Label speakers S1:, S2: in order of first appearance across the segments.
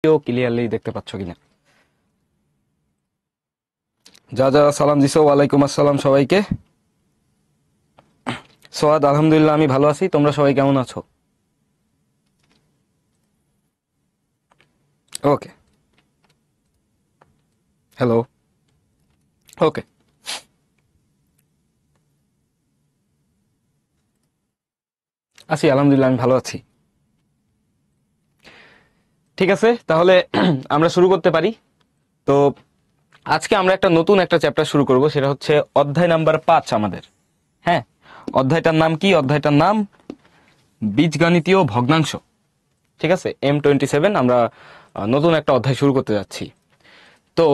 S1: Clearly দেখতে পাচ্ছ কিনা? যা যা সালাম দিছো, ওয়ালাইকুম আসসালাম সবাইকে। সোয়াদ, আলহামদুলিল্লাহ আমি ভালো আছি, তোমরা সবাই কেমন আছো? ওকে, হ্যালো, ওকে। আছি আলহামদুলিল্লাহ, আমি ভালো আছি। ঠিক আছে, তাহলে আমরা শুরু করতে পারি। তো আজকে আমরা নতুন একটা চ্যাপ্টার শুরু করব, সেটা হচ্ছে অধ্যায় নাম্বার 5 আমাদের। হ্যাঁ, অধ্যায়টার নাম কি? অধ্যায়টার নাম বীজগণিতীয় ভগ্নাংশ। ঠিক আছে, M27 আমরা নতুন একটা অধ্যায় শুরু করতে যাচ্ছি। তো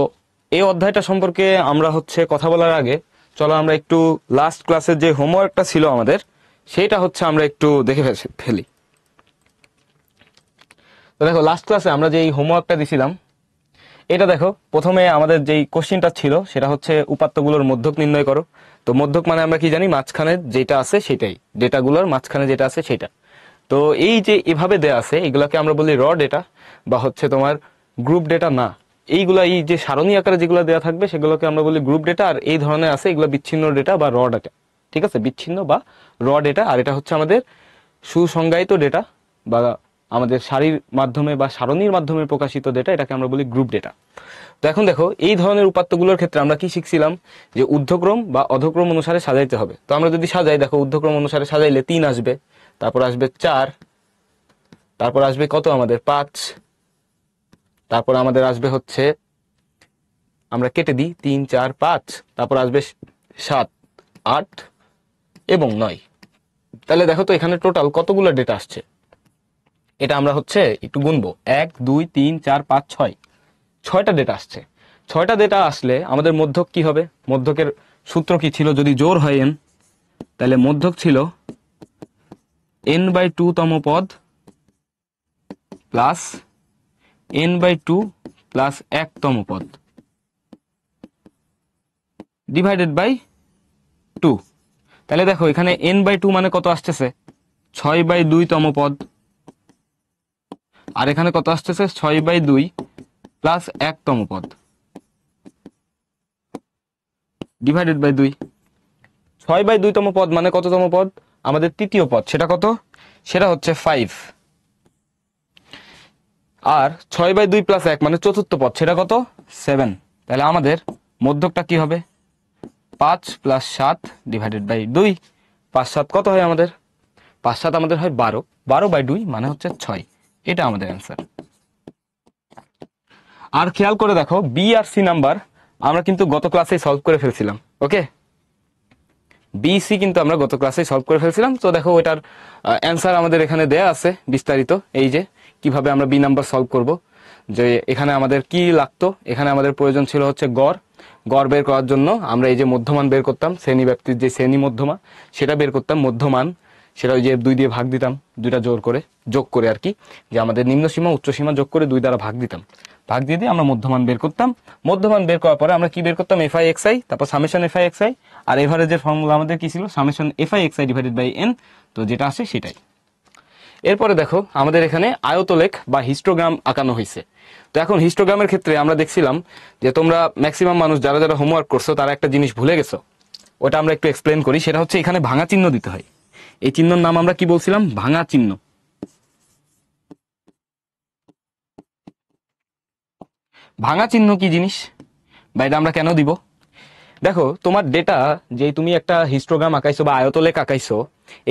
S1: এই অধ্যায়টা সম্পর্কে আমরা কথা বলার আগে চলো আমরা একটু লাস্ট ক্লাসের যে হোমওয়ার্কটা ছিল আমাদের, সেটা আমরা একটু দেখে ফেলি। তো দেখো, লাস্ট ক্লাসে আমরা যে হোমওয়ার্কটা দিছিলাম, এটা দেখো, প্রথমে আমাদের যেই কোশ্চেনটা ছিল সেটা হচ্ছে উপাত্তগুলোর মধ্যক নির্ণয় করো। তো মধ্যক মানে আমরা কি জানি? মাঝখানে যেটা আছে সেটাই, ডেটাগুলোর মাঝখানে যেটা আছে সেটা। তো এই যে এভাবে দেয়া আছে, এগুলোকে আমরা বলি র ডেটা, বা তোমার গ্রুপ ডেটা না। এইগুলা, এই যে সারণী আকারে যেগুলো দেওয়া থাকবে সেগুলোকে আমরা বলি গ্রুপ ডেটা, আর এই ধরনের আছে এগুলো বিচ্ছিন্ন ডেটা বা র ডেটা। ঠিক আছে, বিচ্ছিন্ন বা র ডেটা। আর এটা আমাদের সুসংজ্ঞায়িত ডেটা, বা আমাদের সারির মাধ্যমে বা সারণীর মাধ্যমে প্রকাশিত ডেটা, এটাকে আমরা বলি গ্রুপ ডেটা। তো এখন দেখো, এই ধরনের উপাত্তগুলোর ক্ষেত্রে আমরা কি শিখছিলাম? যে ঊর্ধ্বক্রম বা অধক্রম অনুসারে সাজাইতে হবে। তো আমরা যদি সাজাই, দেখো ঊর্ধ্বক্রম অনুসারে সাজাইলে 3 আসবে, তারপর আসবে 4, তারপর আসবে কত আমাদের 5, তারপর আমাদের আসবে আমরা কেটে দিই 3 4 5, তারপর আসবে 7 8 এবং 9। তাহলে দেখো তো এখানে টোটাল কতগুলো ডেটা আসছে, এটা আমরা একটু গুনবো। 1 2 3 4 5 6, 6টা ডেটা আসছে। 6টা ডেটা আসলে আমাদের মধ্যক কি হবে? মধ্যকের সূত্র কি ছিল? যদি জোর হয় n, তাহলে মধ্যক ছিল n/2 তম পদ প্লাস n/2 প্লাস 1 তম পদ ডিভাইডেড বাই 2। তাহলে দেখো এখানে n/2 মানে কত আসতেছে? 6/2 তম পদ। আর এখানে কত আসতেছে? 6/2 প্লাস 1 তম পদ ডিভাইডেড বাই 2। 6/2 তম পদ মানে কত তম পদ? আমাদের তৃতীয় পদ। সেটা কত? সেটা 5। আর 6/2 প্লাস 1 মানে চতুর্থ পদ, সেটা কত? 7। তাহলে আমাদের মধ্যকটা কি হবে? 5 প্লাস 7 ডিভাইডেড বাই 2। 5 7 কত হয় আমাদের? 5 7 আমাদের হয় 12। 12/2 মানে 6। এটা আমাদের অ্যান্সার। আর খেয়াল করে দেখো, বি আর সি নাম্বার আমরা কিন্তু গত ক্লাসে সলভ করে ফেলছিলাম। ওকে, বি সি কিন্তু আমরা গত ক্লাসে সলভ করে ফেলছিলাম। তো দেখো, ওটার অ্যান্সার আমাদের এখানে দেয়া আছে বিস্তারিত, এই যে কিভাবে আমরা বি নাম্বার সলভ করব। যে এখানে আমাদের কি লাগতো? এখানে আমাদের প্রয়োজন ছিল গড়। গড় বের করার জন্য আমরা এই যে মধ্যমান বের করতাম, শ্রেণী ব্যাপ্তির যে শ্রেণী মধ্যমা সেটা বের করতাম। মধ্যমান সেটা ওই যে 2 দিয়ে ভাগ দিতাম, দুইটা যোগ করে আর কি, যে আমাদের নিম্ন সীমা উচ্চ সীমা যোগ করে 2 দ্বারা ভাগ দিতাম। ভাগ দিয়ে দিয়ে আমরা মধ্যমান বের করতাম। মধ্যমান বের করার পরে আমরা কি বের করতাম? এফআই এক্সআই, তারপর সামেশন এফআই এক্সআই। আর এভারেজের ফর্মুলা আমাদের কি ছিল? Summation f i x i divided by n. তো যেটা আসে সেটাই। এরপরে দেখো, আমাদের এখানে আয়তলেখ বা হিস্টোগ্রাম আঁকানো হয়েছে। তো এখন হিস্টোগ্রামের ক্ষেত্রে আমরা দেখছিলাম যে তোমরা ম্যাক্সিমাম মানুষ যারা যারা হোমওয়ার্ক করছো তারা একটা জিনিস ভুলে গেছো। ওটা আমরা একটু এক্সপ্লেন করি। সেটা এখানে ভাঙা চিহ্ন দিতে হয়। এই চিহ্নর নাম আমরা কি বলছিলাম? ভাঙা চিহ্ন। ভাঙা চিহ্ন কি জিনিস বা এটা আমরা কেন দিব? দেখো, তোমার ডেটা, যে তুমি একটা হিস্টোগ্রাম আঁকাইছো বা আয়তলেখ আঁকাইছো,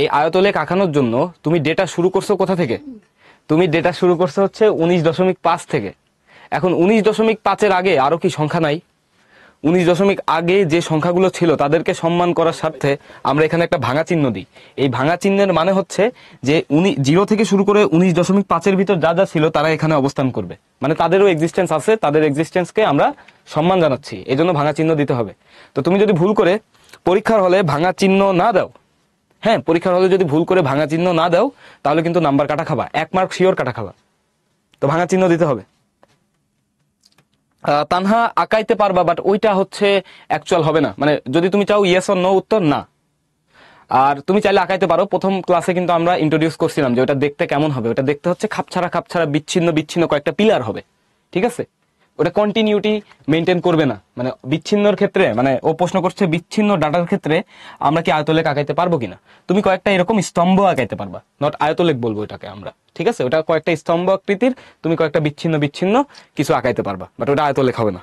S1: এই আয়তলেখ আঁকানোর জন্য তুমি ডেটা শুরু করছো কোথা থেকে? তুমি ডেটা শুরু করছো 19.5 থেকে। এখন 19.5-এর আগে আরো কি সংখ্যা নাই? 19 আগে যে সংখ্যাগুলো ছিল তাদেরকে সম্মান করার স্বার্থে আমরা এখানে একটা ভাঙা চিহ্ন দিই। এই ভাঙা চিহ্নের মানে যে 0 থেকে শুরু করে 19.5-এর ভিতর যা যা ছিল তারা এখানে অবস্থান করবে, মানে তাদেরও এক্সিস্টেন্স আছে, তাদের এক্সিস্টেন্সকে আমরা সম্মান জানাচ্ছি, এই জন্য ভাঙা চিহ্ন দিতে হবে। তো তুমি যদি ভুল করে পরীক্ষার হলে ভাঙা চিহ্ন না দাও, হ্যাঁ, পরীক্ষার হলে যদি ভুল করে ভাঙা চিহ্ন না দাও, তাহলে কিন্তু নাম্বার কাটা খাবা, 1 মার্ক শিওর কাটা খাবা। তো ভাঙা চিহ্ন দিতে হবে। তানহা আঁকাইতে পারবা, বাট ওইটা অ্যাকচুয়াল হবে না। মানে যদি তুমি চাও ইয়েস অর নো উত্তর, না। আর তুমি চাইলে আঁকাইতে পারো। প্রথম ক্লাসে কিন্তু আমরা ইন্ট্রোডিউস করছিলাম যে ওটা দেখতে কেমন হবে। ওটা দেখতে হচ্ছে খাপছাড়া খাপছাড়া বিচ্ছিন্ন বিচ্ছিন্ন কয়েকটা পিলার হবে, ঠিক আছে? ওটা কন্টিনিউটি মেনটেন করবে না। মানে বিচ্ছিন্নর ক্ষেত্রে, মানে ও প্রশ্ন করছে বিচ্ছিন্ন ডাটার ক্ষেত্রে আমরা কি আয়তলেখ আঁকাইতে পারবো কিনা। তুমি কয়েকটা এরকম স্তম্ভ আঁকাইতে পারবা, নট আয়তলেখ বলবো এটাকে আমরা, ঠিক আছে? ওটা কয়েকটা স্তম্ভ আকৃতির তুমি কয়েকটা বিচ্ছিন্ন বিচ্ছিন্ন কিছু আঁকাইতে পারবা, বাট ওটা আয়তলেখ হবে না।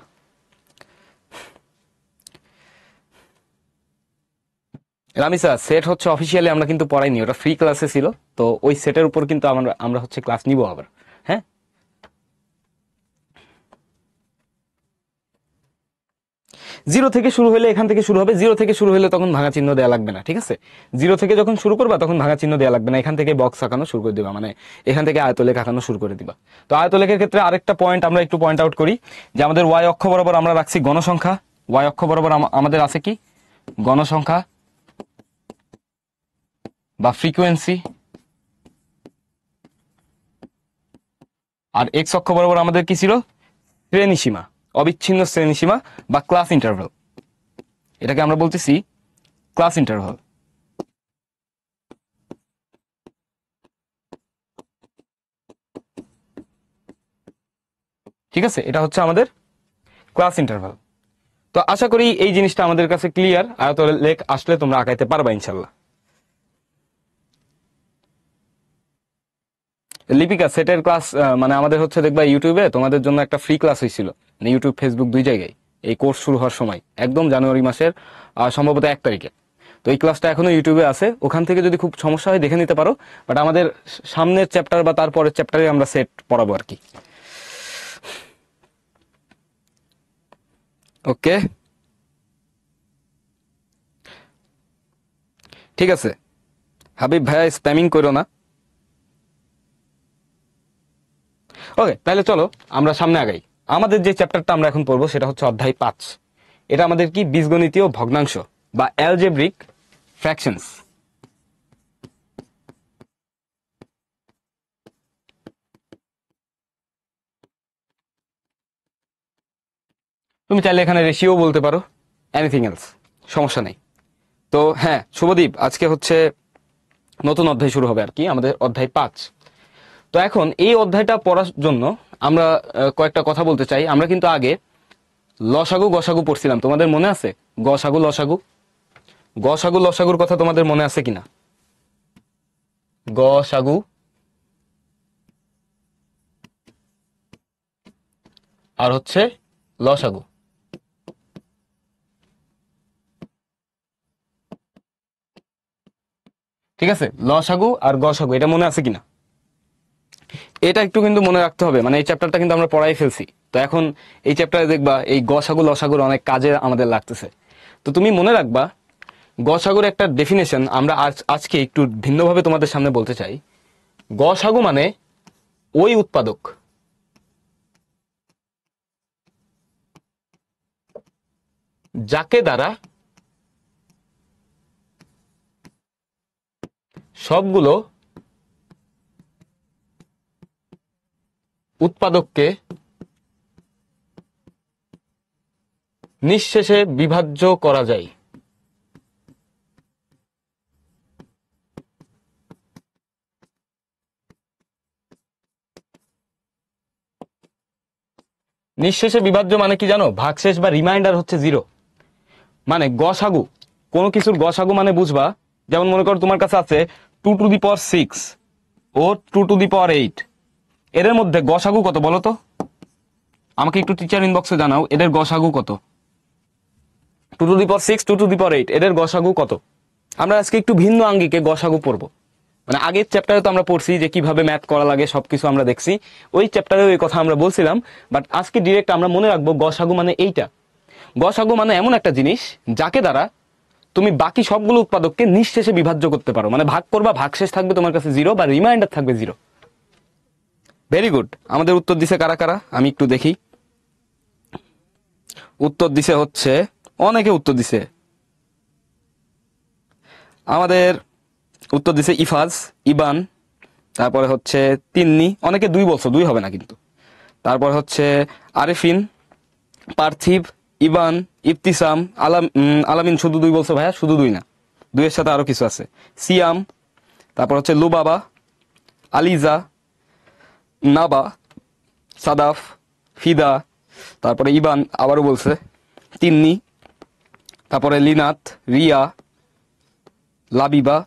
S1: রামিসা, সেট হচ্ছে অফিসিয়ালি আমরা কিন্তু পড়াইনি, ওটা ফ্রি ক্লাসে ছিল। তো ওই সেটের উপর কিন্তু আমরা আমরা হচ্ছে ক্লাস নিব আবার। হ্যাঁ, জিরো থেকে শুরু হলে এখান থেকে শুরু হবে। জিরো থেকে শুরু হলে তখন ভাঙা চিহ্ন দেওয়া লাগবে না, ঠিক আছে? জিরো থেকে যখন শুরু করবা তখন ভাঙা চিহ্ন দেওয়া লাগবে না, এখান থেকে বক্স আঁকানো শুরু করে দিবা, মানে এখান থেকে আয়তলেখ আঁকানো শুরু করে দিবা। তো আয়তলেখের ক্ষেত্রে আরেকটা পয়েন্ট আমরা একটু পয়েন্ট আউট করি, যে আমাদের ওয়াই অক্ষ বরাবর আমরা রাখছি গণসংখ্যা। ওয়াই অক্ষ বরাবর আমাদের আছে কি গণসংখ্যা বা ফ্রিকোয়েন্সি, আর এক্স অক্ষ বরাবর আমাদের কি ছিল শ্রেণীসীমা, অবিচ্ছিন্ন শ্রেণীসীমা বা ক্লাস ইন্টারভাল। এটাকে আমরা বলতেছি ক্লাস ইন্টারভাল। ঠিক আছে, এটা হচ্ছে আমাদের ক্লাস ইন্টারভাল। তো আশা করি এই জিনিসটা আমাদের কাছে ক্লিয়ার। আয়তলেখ আসলে তোমরা আঁকাইতে পারবা ইনশাল্লাহ। লিপিকা, সেটের ক্লাস মানে আমাদের হচ্ছে দেখবা ইউটিউবে তোমাদের জন্য একটা ফ্রি ক্লাস হয়েছিল, মানে ইউটিউব ফেসবুক দুই জায়গায়, এই কোর্স শুরু হওয়ার সময় একদম জানুয়ারি মাসের সম্ভবত 1 তারিখে। তো এই ক্লাসটা এখনো ইউটিউবে আছে, ওখান থেকে যদি খুব সমস্যা হয় দেখে নিতে পারো। বাট আমাদের সামনের চ্যাপ্টার বা তারপরের চ্যাপ্টারে আমরা সেট পড়াবো আর কি। ওকে, ঠিক আছে। হাবিব ভাইয়া স্প্যামিং করো না। ওকে, তাহলে চলো আমরা সামনে আগাই। আমাদের যে চ্যাপ্টারটা আমরা এখন পড়বো সেটা হচ্ছে অধ্যায় 5। এটা আমাদের কি বীজগণিতীয় ভগ্নাংশ বা অ্যালজেব্রিক ফ্র্যাকশনস। তুমি চাইলে এখানে রেশিও বলতে পারো, এনিথিং এলস, সমস্যা নেই। তো হ্যাঁ শুভদীপ, আজকে হচ্ছে নতুন অধ্যায় শুরু হবে আর কি, আমাদের অধ্যায় 5। তো এখন এই অধ্যায়টা পড়ার জন্য আমরা কয়েকটা কথা বলতে চাই। আমরা কিন্তু আগে লসাগু গসাগু পড়ছিলাম, তোমাদের মনে আছে? গসাগু লসাগু, গসাগু লসাগুর কথা তোমাদের মনে আছে কিনা? গসাগু আর হচ্ছে লসাগু, ঠিক আছে? লসাগু আর গসাগু, এটা মনে আছে কিনা? এটা একটু কিন্তু মনে রাখতে হবে, মানে এই চ্যাপ্টারটা কিন্তু আমরা পড়াই ফেলছি। তো এখন এই চ্যাপ্টারে দেখবা এই গসাগু লসাগুর অনেক কাজে আমাদের লাগতেছে। তো তুমি মনে রাখবা গসাগুর একটা ডেফিনেশন আমরা আজকে একটু ভিন্নভাবে তোমাদের সামনে বলতে চাই। গসাগু মানে ওই উৎপাদক যাকে দ্বারা সবগুলো উৎপাদককে নিঃশেষে বিভাজ্য করা যায়। নিঃশেষে বিভাজ্য মানে কি জানো? ভাগশেষ বা রিমাইন্ডার হচ্ছে 0। মানে গসাগু, কোনো কিছুর গসাগু মানে বুঝবা, যেমন মনে করো তোমার কাছে আছে 2⁶ ও 2⁸। এদের মধ্যে গসাগু কত বলো তো? আমাকে একটু টিচার ইনবক্সে জানাও, এদের গসাগু কত? 2⁶, 2⁸, এদের গসাগু কত? আমরা আজকে একটু ভিন্ন আঙ্গিকে গসাগু পড়বো। মানে আগের চ্যাপ্টারে তো আমরা পড়ছি যে কিভাবে ম্যাথ করা লাগে, সবকিছু আমরা দেখছি, ওই চ্যাপ্টারেও এই কথা আমরা বলছিলাম। বাট আজকে ডিরেক্ট আমরা মনে রাখবো গসাগু মানে এইটা। গসাগু মানে এমন একটা জিনিস যাকে দ্বারা তুমি বাকি সবগুলো উৎপাদককে নিঃশেষে বিভাজ্য করতে পারো। মানে ভাগ করবা, ভাগশেষ থাকবে তোমার কাছে 0 বা রিমাইন্ডার থাকবে 0। Very good. আমাদের উত্তর দিছে কারা কারা আমি একটু দেখি। উত্তর দিছে হচ্ছে অনেকে উত্তর দিছে। আমাদের উত্তর দিছে ইফাজ, ইবান, তারপরে হচ্ছে তিন্নি, অনেকে 2 বলছো, 2 হবে না কিন্তু। তারপর হচ্ছে আরিফিন, পার্থিব, ইবান, ইবতিসাম, আলামিন শুধু 2 বলছো ভাইয়া, শুধু 2 না, দুইয়ের সাথে আরো কিছু আছে, সিয়াম, তারপর হচ্ছে লুবাবা, আলিজা, নাবা, সাদাফ, ফিদা, তারপরে ইবান আবারও বলছে, তিন্নি, তারপরে লিনাত, রিয়া, লাবিবা,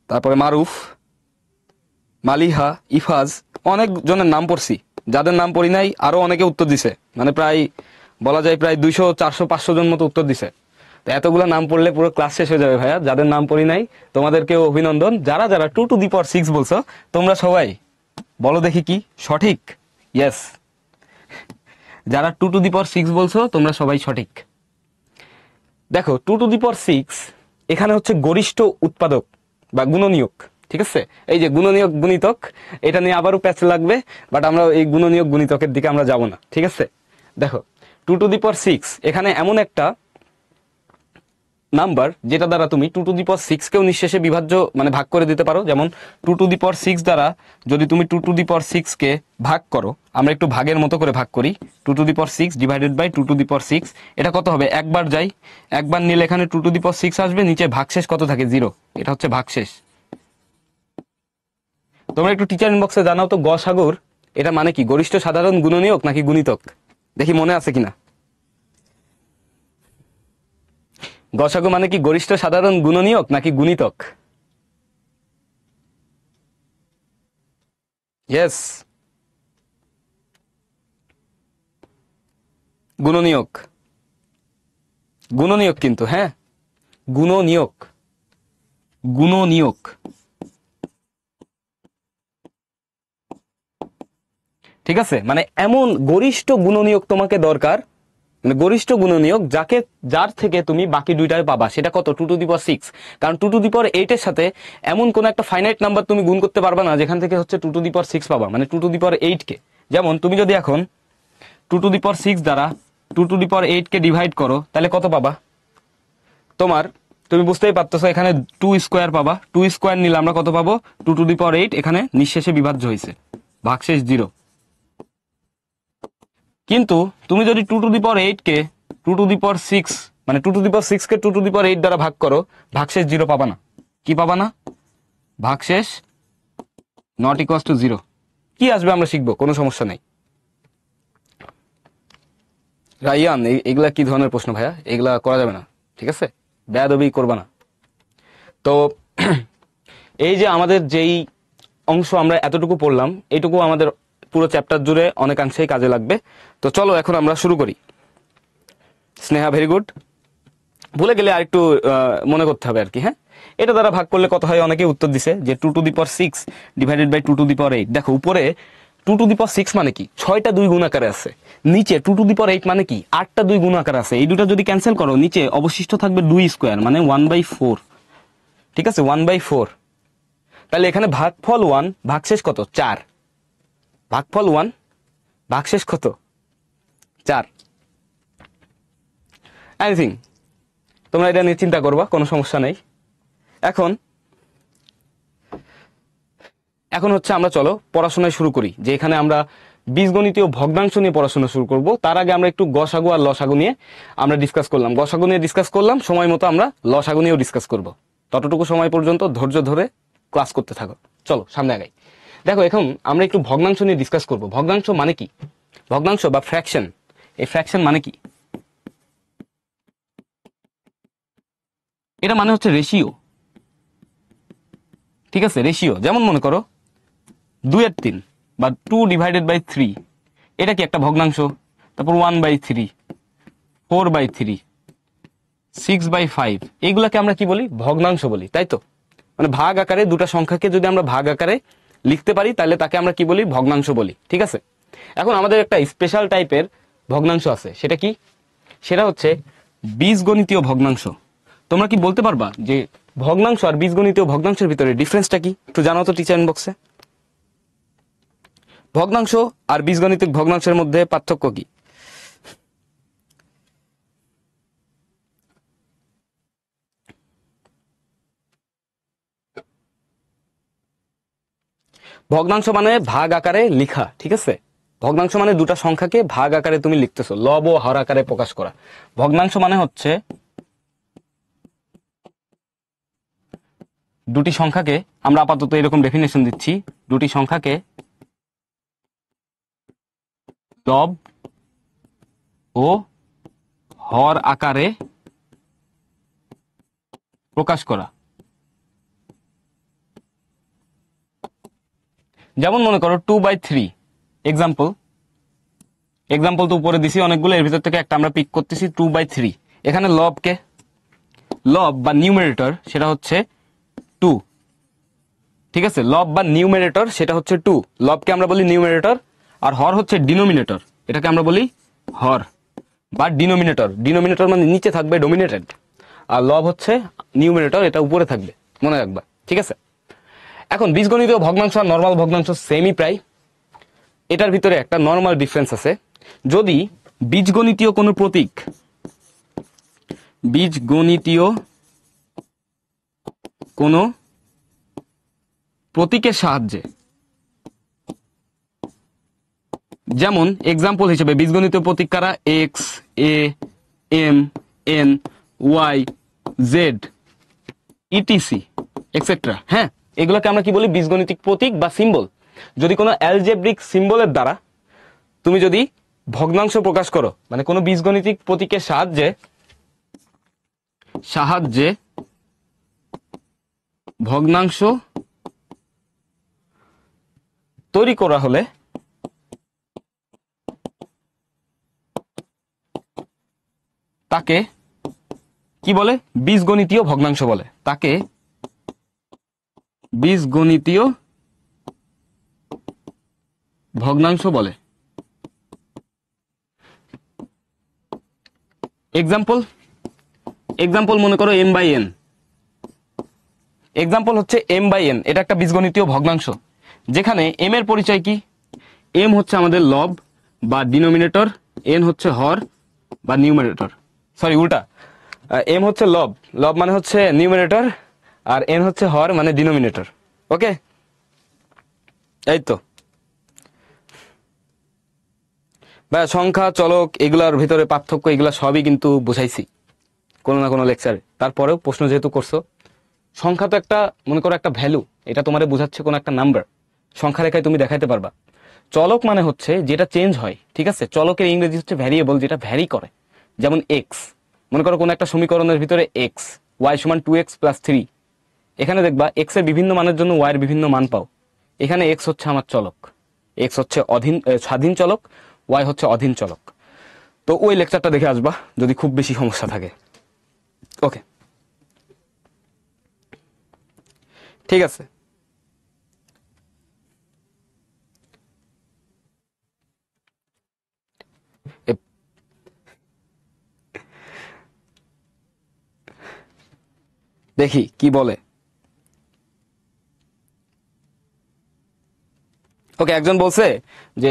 S1: তারপরে মারুফ, মালিহা, ইফাজ। অনেক জনের নাম পড়ছি, যাদের নাম পড়ি নাই আরো অনেকে উত্তর দিছে, মানে প্রায় বলা যায় প্রায় 200, 400, 500 জন মতো উত্তর দিছে। তো এতগুলো নাম পড়লে পুরো ক্লাস শেষ হয়ে যাবে ভাইয়া। যাদের নাম পড়ি নাই তোমাদেরকেও অভিনন্দন। যারা যারা 2 to the power 6 বলছো তোমরা সবাই বলো দেখি কি সঠিক? ইয়েস, যারা 2 to the power 6 বলছো তোমরা সবাই সঠিক। দেখো 2 to the power 6 এখানে হচ্ছে গরিষ্ঠ উৎপাদক বা গুণনীয়ক, ঠিক আছে? এই যে গুণনীয়ক গুণিতক, এটা নিয়ে আবারও প্যাচ লাগবে, বাট আমরা এই গুণনীয়ক গুণিতকের দিকে আমরা যাব না, ঠিক আছে? দেখো 2 to the power 6 এখানে এমন একটা নাম্বার যেটা দ্বারা তুমি 2 to the power 6 কেও নিঃশেষে বিভাজ্য মানে ভাগ করে দিতে পারো। যেমন 2 to the power 6 দ্বারা যদি তুমি 2 to the power 6 কে ভাগ করো, আমরা একটু ভাগের মতো করে ভাগ করি, 2 to the power 6 divided by 2 to the power 6, এটা কত হবে? একবার যাই, একবার নিলে এখানে 2 to the power 6 আসবে, নিচে ভাগশেষ কত থাকে? 0, এটা হচ্ছে ভাগশেষ। তোমরা একটু টিচার ইনবক্সে জানাও তো গসাগুর এটা মানে কি, গরিষ্ঠ সাধারণ গুণনীয়ক নাকি গুণিতক? দেখি মনে আছে কিনা। গসাগু মানে কি গরিষ্ঠ সাধারণ গুণনীয়ক নাকি গুণিতক? ইয়েস, গুণনীয়ক। গুণনীয়ক কিন্তু, হ্যাঁ গুণনীয়ক, গুণনীয়ক, ঠিক আছে? মানে এমন গরিষ্ঠ গুণনীয়ক তোমাকে দরকার, মানে গরিষ্ঠ গুণনীয়ক যাকে, যার থেকে তুমি বাকি দুইটায় পাবা, সেটা কত? 2 to the power 6। কারণ 2 to the power 8 এর সাথে এমন কোন একটা ফাইনাইট নাম্বার তুমি গুণ করতে পারবা না যেখান থেকে হচ্ছে 2 to the power 6 পাবা, মানে 2 to the power 8 কে। যেমন তুমি যদি এখন 2 to the power 6 দ্বারা 2 to the power 8 K divide করো, তাহলে কত পাবা? তোমার, তুমি বুঝতেই পারতেছো, এখানে 2 স্কোয়ার পাবা। 2 স্কোয়ার নিলে আমরা কত পাবো? 2 to the power 8 এখানে নিঃশেষে বিভাজ্য হয়েছে, ভাগশেষ 0। কিন্তু তুমি যদি 2 to the power 8 K 2 to the power 6 মানে 2 to the power 6 K 2 to the power 8 দ্বারা ভাগ করো, ভাগশেষ 0 পাবা না। কি পাবা না? ভাগশেষ নট ইকুয়ালস টু 0। কি আসবে আমরা শিখবো, কোনো সমস্যা নাই। রাইয়ান, এগুলা কি ধরনের প্রশ্ন ভাইয়া? এগুলা করা যাবে না, ঠিক আছে? বেয়াদবি করবা না। তো এই যে আমাদের যেই অংশ আমরা এতটুকু পড়লাম, এইটুকু আমাদের পুরো চ্যাপ্টার জুড়ে অনেকাংশেই কাজে লাগবে। তো চলো এখন আমরা শুরু করি। Sneha, very good. ভুলে গেলে আরেকটু মনে করতে হবে আর কি, হ্যাঁ? এটা দ্বারা ভাগ করলে কত হয়? অনেকে উত্তর দিছে যে 2 to the power 6 divided by 2 to the power 8। দেখো উপরে 2 to the power 6 মানে কি? 6টা 2 গুণ আকারে আছে। নিচে 2 to the power 8 মানে কি? 8টা 2 গুণ আকারে আছে। এই দুটো যদি ক্যান্সেল করো, নিচে অবশিষ্ট থাকবে 2 স্কোয়ার, মানে 1/4, ঠিক আছে? 1/4। তাহলে এখানে ভাগফল 1, ভাগশেষ কত? 4। ভাগফল 1, ভাগশেষ কত? 4। এনিথিং, তোমরা এটা নিয়ে চিন্তা করবা, কোনো সমস্যা নেই। এখন হচ্ছে আমরা চলো পড়াশোনা শুরু করি, যে এখানে আমরা বীজগণিতীয় ভগ্নাংশ নিয়ে পড়াশোনা শুরু করব। তার আগে আমরা একটু গসাগু আর লসাগু নিয়ে আমরা ডিসকাস করলাম, গসাগু নিয়ে ডিসকাস করলাম, সময় মতো আমরা লসাগু নিয়েও ডিসকাস করব। ততটুকু সময় পর্যন্ত ধৈর্য ধরে ক্লাস করতে থাকো। চলো সামনে আগাই। দেখো এখন আমরা একটু ভগ্নাংশ নিয়ে ডিসকাস করব। ভগ্নাংশ মানে কি? ভগ্নাংশ বা ফ্র্যাকশন, এই ফ্র্যাকশন মানে কি? এটা মানে হচ্ছে রেশিও, ঠিক আছে? রেশিও, যেমন মনে করো 2/3 বা 2/3, এটা কি একটা ভগ্নাংশ? তারপর 1/3, 4/3, 6/5, এইগুলাকে আমরা কি বলি? ভগ্নাংশ বলি, তাই তো? মানে ভাগ আকারে দুটা সংখ্যাকে যদি আমরা ভাগ আকারে লিখতে পারি, তাহলে তাকে আমরা কি বলি? ভগ্নাংশ বলি, ঠিক আছে? এখন আমাদের একটা স্পেশাল টাইপের ভগ্নাংশ আছে, সেটা কি? সেটা হচ্ছে বীজগণিতীয় ভগ্নাংশ। তোমরা কি বলতে পারবা যে ভগ্নাংশ আর বীজগণিতীয় ভগ্নাংশের ভিতরে ডিফারেন্সটা কি? একটু জানাও তো টিচার ইনবক্সে। ভগ্নাংশ আর বীজগণিতিক ভগ্নাংশের মধ্যে পার্থক্য কি? ভগ্নাংশ মানে ভাগ আকারে লিখা, ঠিক আছে? ভগ্নাংশ মানে দুটা সংখ্যাকে ভাগ আকারে তুমি লিখতেছো, লব ও হর আকারে প্রকাশ করা। ভগ্নাংশ মানে হচ্ছে দুটি সংখ্যাকে আমরা আপাতত এরকম ডেফিনেশন দিচ্ছি, দুটি সংখ্যাকে লব ও হর আকারে প্রকাশ করা। যেমন মনে করো 2/3, এক্সাম্পল তো উপরে দিছি অনেকগুলো, এর ভিতর থেকে একটা আমরা পিক করতেছি 2/3। এখানে লব বা নিউমারেটর সেটা হচ্ছে 2, ঠিক আছে, লব বা নিউমারেটর সেটা হচ্ছে 2, লবকে আমরা বলি নিউমারেটর, আর হর হচ্ছে ডিনোমিনেটর, এটাকে আমরা বলি হর বা ডিনোমিনেটর মানে নিচে থাকবে ডোমিনেটেড, আর লব হচ্ছে নিউমারেটর, এটা উপরে থাকবে, মনে রাখবা, ঠিক আছে। এখন বীজগণিতীয় ভগ্নাংশ আর নরমাল ভগ্নাংশ সেমই প্রায়, এটার ভিতরে একটা নরমাল ডিফারেন্স আছে। যদি বীজগণিতীয় কোনো প্রতীকের সাহায্যে, যেমন এক্সাম্পল হিসেবে বীজগণিতীয় প্রতীক কারা, x, a, m, n, y, z, e t c etcetera, হ্যাঁ, এগুলোকে আমরা কি বলি, বীজগণিতিক প্রতীক বা সিম্বল। যদি কোনো অ্যালজেব্রিক সিম্বলের দ্বারা তুমি যদি ভগ্নাংশ প্রকাশ করো, মানে কোনো বীজগণিতিক প্রতীকের সাহায্যে ভগ্নাংশ তৈরি করা হলে তাকে কি বলে, বীজগণিতীয় ভগ্নাংশ বলে, তাকে বীজগণিতীয় ভগ্নাংশ বলে। এক্সাম্পল মনে করো m/n, এক্সাম্পল হচ্ছে m/n, এটা একটা বীজগণিতীয় ভগ্নাংশ, যেখানে m এর পরিচয় কি, m হচ্ছে আমাদের লব বা ডিনোমিনেটর, n হচ্ছে হর বা নিউমারেটর, সরি উল্টা, m হচ্ছে লব মানে হচ্ছে নিউমারেটর, আর n হচ্ছে হর মানে ডিনোমিনেটর। ওকে, এই তো ভাই, সংখ্যা, চলক, এগুলার ভিতরে পার্থক্য এগুলা সবই কিন্তু বুঝাইছি কোনো না কোনো লেকচারে। তারপরেও প্রশ্ন যেহেতু করছো, সংখ্যা তো একটা, মনে করো একটা ভ্যালু, এটা তোমারে বোঝাচ্ছে কোনো একটা নাম্বার, সংখ্যা রেখায় তুমি দেখাইতে পারবা। চলক মানে হচ্ছে যেটা চেঞ্জ হয়, ঠিক আছে, চলকের ইংরেজি হচ্ছে ভ্যারিয়েবল, যেটা ভ্যারি করে। যেমন এক্স, মনে করো কোনো একটা সমীকরণের ভিতরে এক্স, ওয়াই সমান 2x + 3, এখানে দেখবা এক্স এর বিভিন্ন মানের জন্য ওয়াই এর বিভিন্ন মান পাও। এখানে এক্স হচ্ছে আমার চলক, এক্স হচ্ছে স্বাধীন চলক, ওয়াই হচ্ছে অধীন চলক। তো ওই লেকচারটা দেখে আসবা যদি খুব বেশি সমস্যা থাকে। ওকে, ঠিক আছে। দেখি কি বলে। ওকে, একজন বলছে যে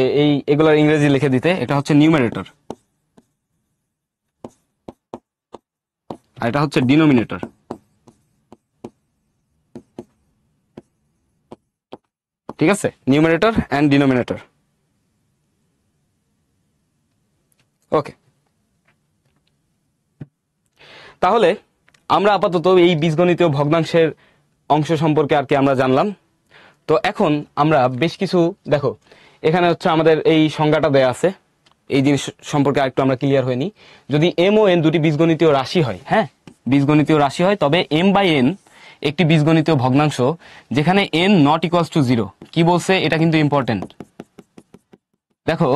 S1: এগুলার ইংরেজি লিখে দিতে, এটা হচ্ছে নিউমারেটর আর এটা হচ্ছে ডিনোমিনেটর। ঠিক আছে, নিউমারেটর এন্ড ডিনোমিনেটর। ওকে, তাহলে আমরা আপাতত এই বীজগণিতীয় ভগ্নাংশের অংশ সম্পর্কে আর কি আমরা জানলাম। তো এখন আমরা বেশ কিছু, দেখো এখানে হচ্ছে আমাদের এই সংজ্ঞাটা দেয়া আছে, এই জিনিস সম্পর্কে আরেকটু আমরা ক্লিয়ার হয়নি। যদি m ও n দুটি বীজগণিতীয় রাশি হয়, হ্যাঁ বীজগণিতীয় রাশি হয়, তবে m/n একটি বীজগণিতীয় ভগ্নাংশ যেখানে n ≠ 0। কি বলছে, এটা কিন্তু ইম্পর্টেন্ট। দেখো,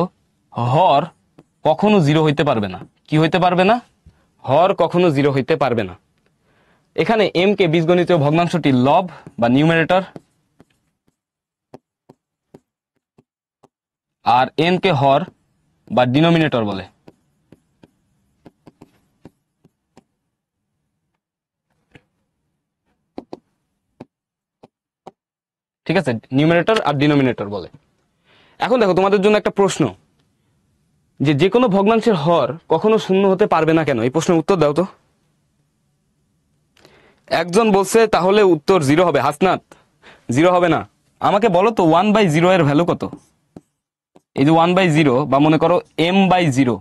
S1: হর কখনো 0 হইতে পারবে না। কি হইতে পারবে না? হর কখনো 0 হইতে পারবে না। এখানে m কে বীজগণিতীয় ভগ্নাংশটি লব বা নিউমারেটর, আর n কে হর বা ডিনোমিনেটর বলে। ঠিক আছে, নিউমারেটর আর ডিনোমিনেটর বলে। এখন দেখো, তোমাদের জন্য একটা প্রশ্ন, যে কোনো ভগ্নাংশের হর কখনো 0 হতে পারবে না কেন? এই প্রশ্নের উত্তর দাও তো। একজন বলছে তাহলে উত্তর 0 হবে। হাসনাত, 0 হবে না। আমাকে বলো তো 1/0 এর ভ্যালু কত? এই যে 1/0 বা মনে করো m/0,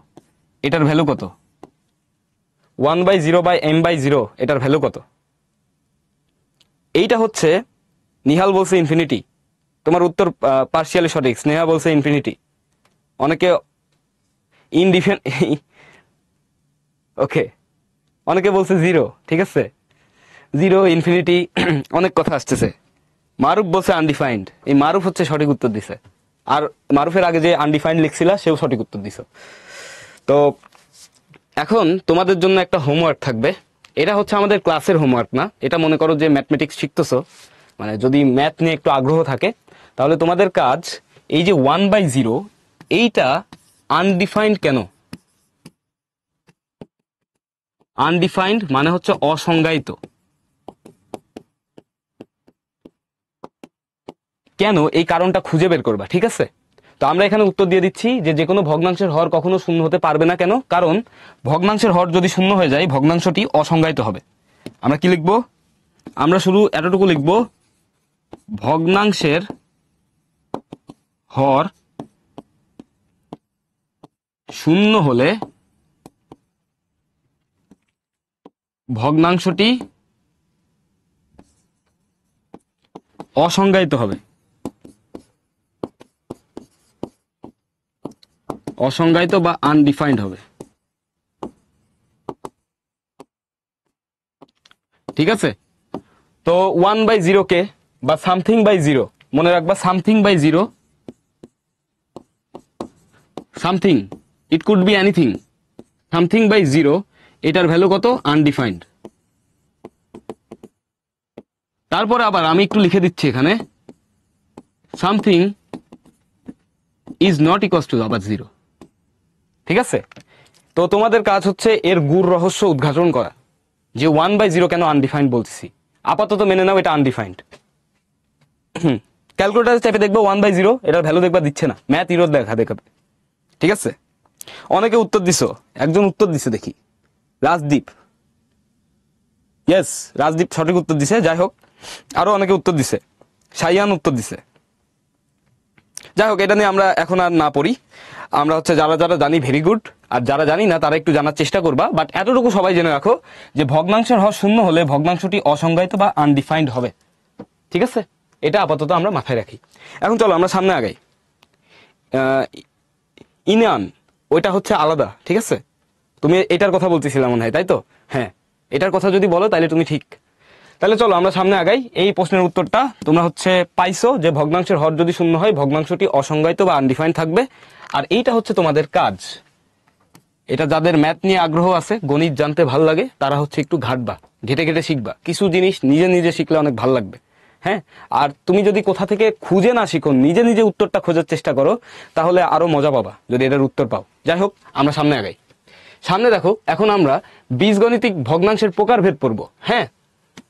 S1: এটার ভ্যালু কত? 1/0 বা m/0 এটার ভ্যালু কত? এইটা হচ্ছে, নিহাল বলছে ইনফিনিটি, তোমার উত্তর পার্শিয়ালি সঠিক। স্নেহা বলছে ইনফিনিটি, অনেকে ইনডিফিন ওকে, অনেকে বলছে জিরো। ঠিক আছে, জিরো, ইনফিনিটি, অনেক কথা আসতেছে। মারুফ বলছে আনডিফাইন্ড, এই মারুফ হচ্ছে সঠিক উত্তর দিছে। আর মারুফের আগে যে আনডিফাইন্ড লিখছিল সেও সঠিক উত্তর দিছে। তো এখন তোমাদের জন্য একটা হোমওয়ার্ক থাকবে। এটা হচ্ছে আমাদের ক্লাসের হোমওয়ার্ক না, এটা মনে করো যে ম্যাথমেটিক্স শিখতেছো, মানে যদি ম্যাথ নিয়ে একটু আগ্রহ থাকে তাহলে তোমাদের কাজ এই যে 1/0 এইটা আনডিফাইন্ড কেন। আনডিফাইন্ড মানে হচ্ছে অসংজ্ঞায়িত, কেন এই কারণটা খুঁজে বের করবা। ঠিক আছে, তো আমরা এখানে উত্তর দিয়ে দিচ্ছি যে কোনো ভগ্নাংশের হর কখনো শূন্য হতে পারবে না। কেন? কারণ ভগ্নাংশের হর যদি শূন্য হয়ে যায় ভগ্নাংশটি অসংজ্ঞায়িত হবে। আমরা কি লিখবো? আমরা শুধু এতটুকু লিখবো, ভগ্নাংশের হর শূন্য হলে ভগ্নাংশটি অসংজ্ঞায়িত হবে। অসংজ্ঞায়িত বা আনডিফাইন্ড হবে। ঠিক আছে, তো 1/0 কে বা সামথিং বাই জিরো মনে রাখবা, something by zero, something, it could be anything, something by zero, এটার ভ্যালু কত? আনডিফাইন্ড। তারপরে আবার আমি একটু লিখে দিচ্ছি এখানে, something is not equals to আবার জিরো। ঠিক আছে, তো তোমাদের কাজ হচ্ছে এর গুড় রহস্য উদ্ঘাটন করা, যে 1/0 কেন আনডিফাইন্ড বলতেছি। আপাতত মেনে নাও এটা আনডিফাইন্ড। ক্যালকুলেটার চেপে দেখবো 1/0, এটার ভ্যালু দেখবা দিচ্ছে না, ম্যাথ ইরোর দেখাবে। ঠিক আছে, অনেকে উত্তর দিছো, একজন উত্তর দিছে দেখি, রাজদীপ। ইয়েস, রাজদীপ সঠিক উত্তর দিছে। যাই হোক, আরো অনেকে উত্তর দিছে, শাইয়ান উত্তর দিছে। যাই হোক, এটা নিয়ে আমরা এখন আর না পড়ি। আমরা হচ্ছে যারা যারা জানি ভেরি গুড, আর যারা জানি না তারা একটু জানার চেষ্টা করবা। বাট এতটুকু সবাই জেনে রাখো যে ভগ্নাংশের হর শূন্য হলে ভগ্নাংশটি অসংজ্ঞায়িত বা আনডিফাইন্ড হবে। ঠিক আছে, এটা আপাতত আমরা মাথায় রাখি। এখন চলো আমরা সামনে আগাই। ইনান, ওইটা হচ্ছে আলাদা। ঠিক আছে, তুমি এটার কথা বলতেছিলে মনে হয়, তাই তো? হ্যাঁ, এটার কথা যদি বলো তাহলে তুমি ঠিক। তাহলে চলো আমরা সামনে আগাই। এই প্রশ্নের উত্তরটা তোমরা হচ্ছে পাইছো যে ভগ্নাংশের হর যদি শূন্য হয় ভগ্নাংশটি অসংজ্ঞায়িত বা আনডিফাইন্ড থাকবে। আর এইটা হচ্ছে তোমাদের কাজ। এটা যাদের ম্যাথ নিয়ে আগ্রহ আছে, গণিত জানতে ভালো লাগে, তারা হচ্ছে একটু ঘাটবা, ঘেটে ঘেটে শিখবা। কিছু জিনিস নিজে নিজে শিখলে অনেক ভালো লাগবে। হ্যাঁ, আর তুমি যদি কোথা থেকে খুঁজে না শিখো, নিজে নিজে উত্তরটা খোঁজার চেষ্টা করো, তাহলে আরো মজা পাবা যদি এটার উত্তর পাও। যাই হোক, আমরা সামনে আগাই। সামনে দেখো, এখন আমরা বীজগণিতিক ভগ্নাংশের প্রকারভেদ পড়বো। হ্যাঁ,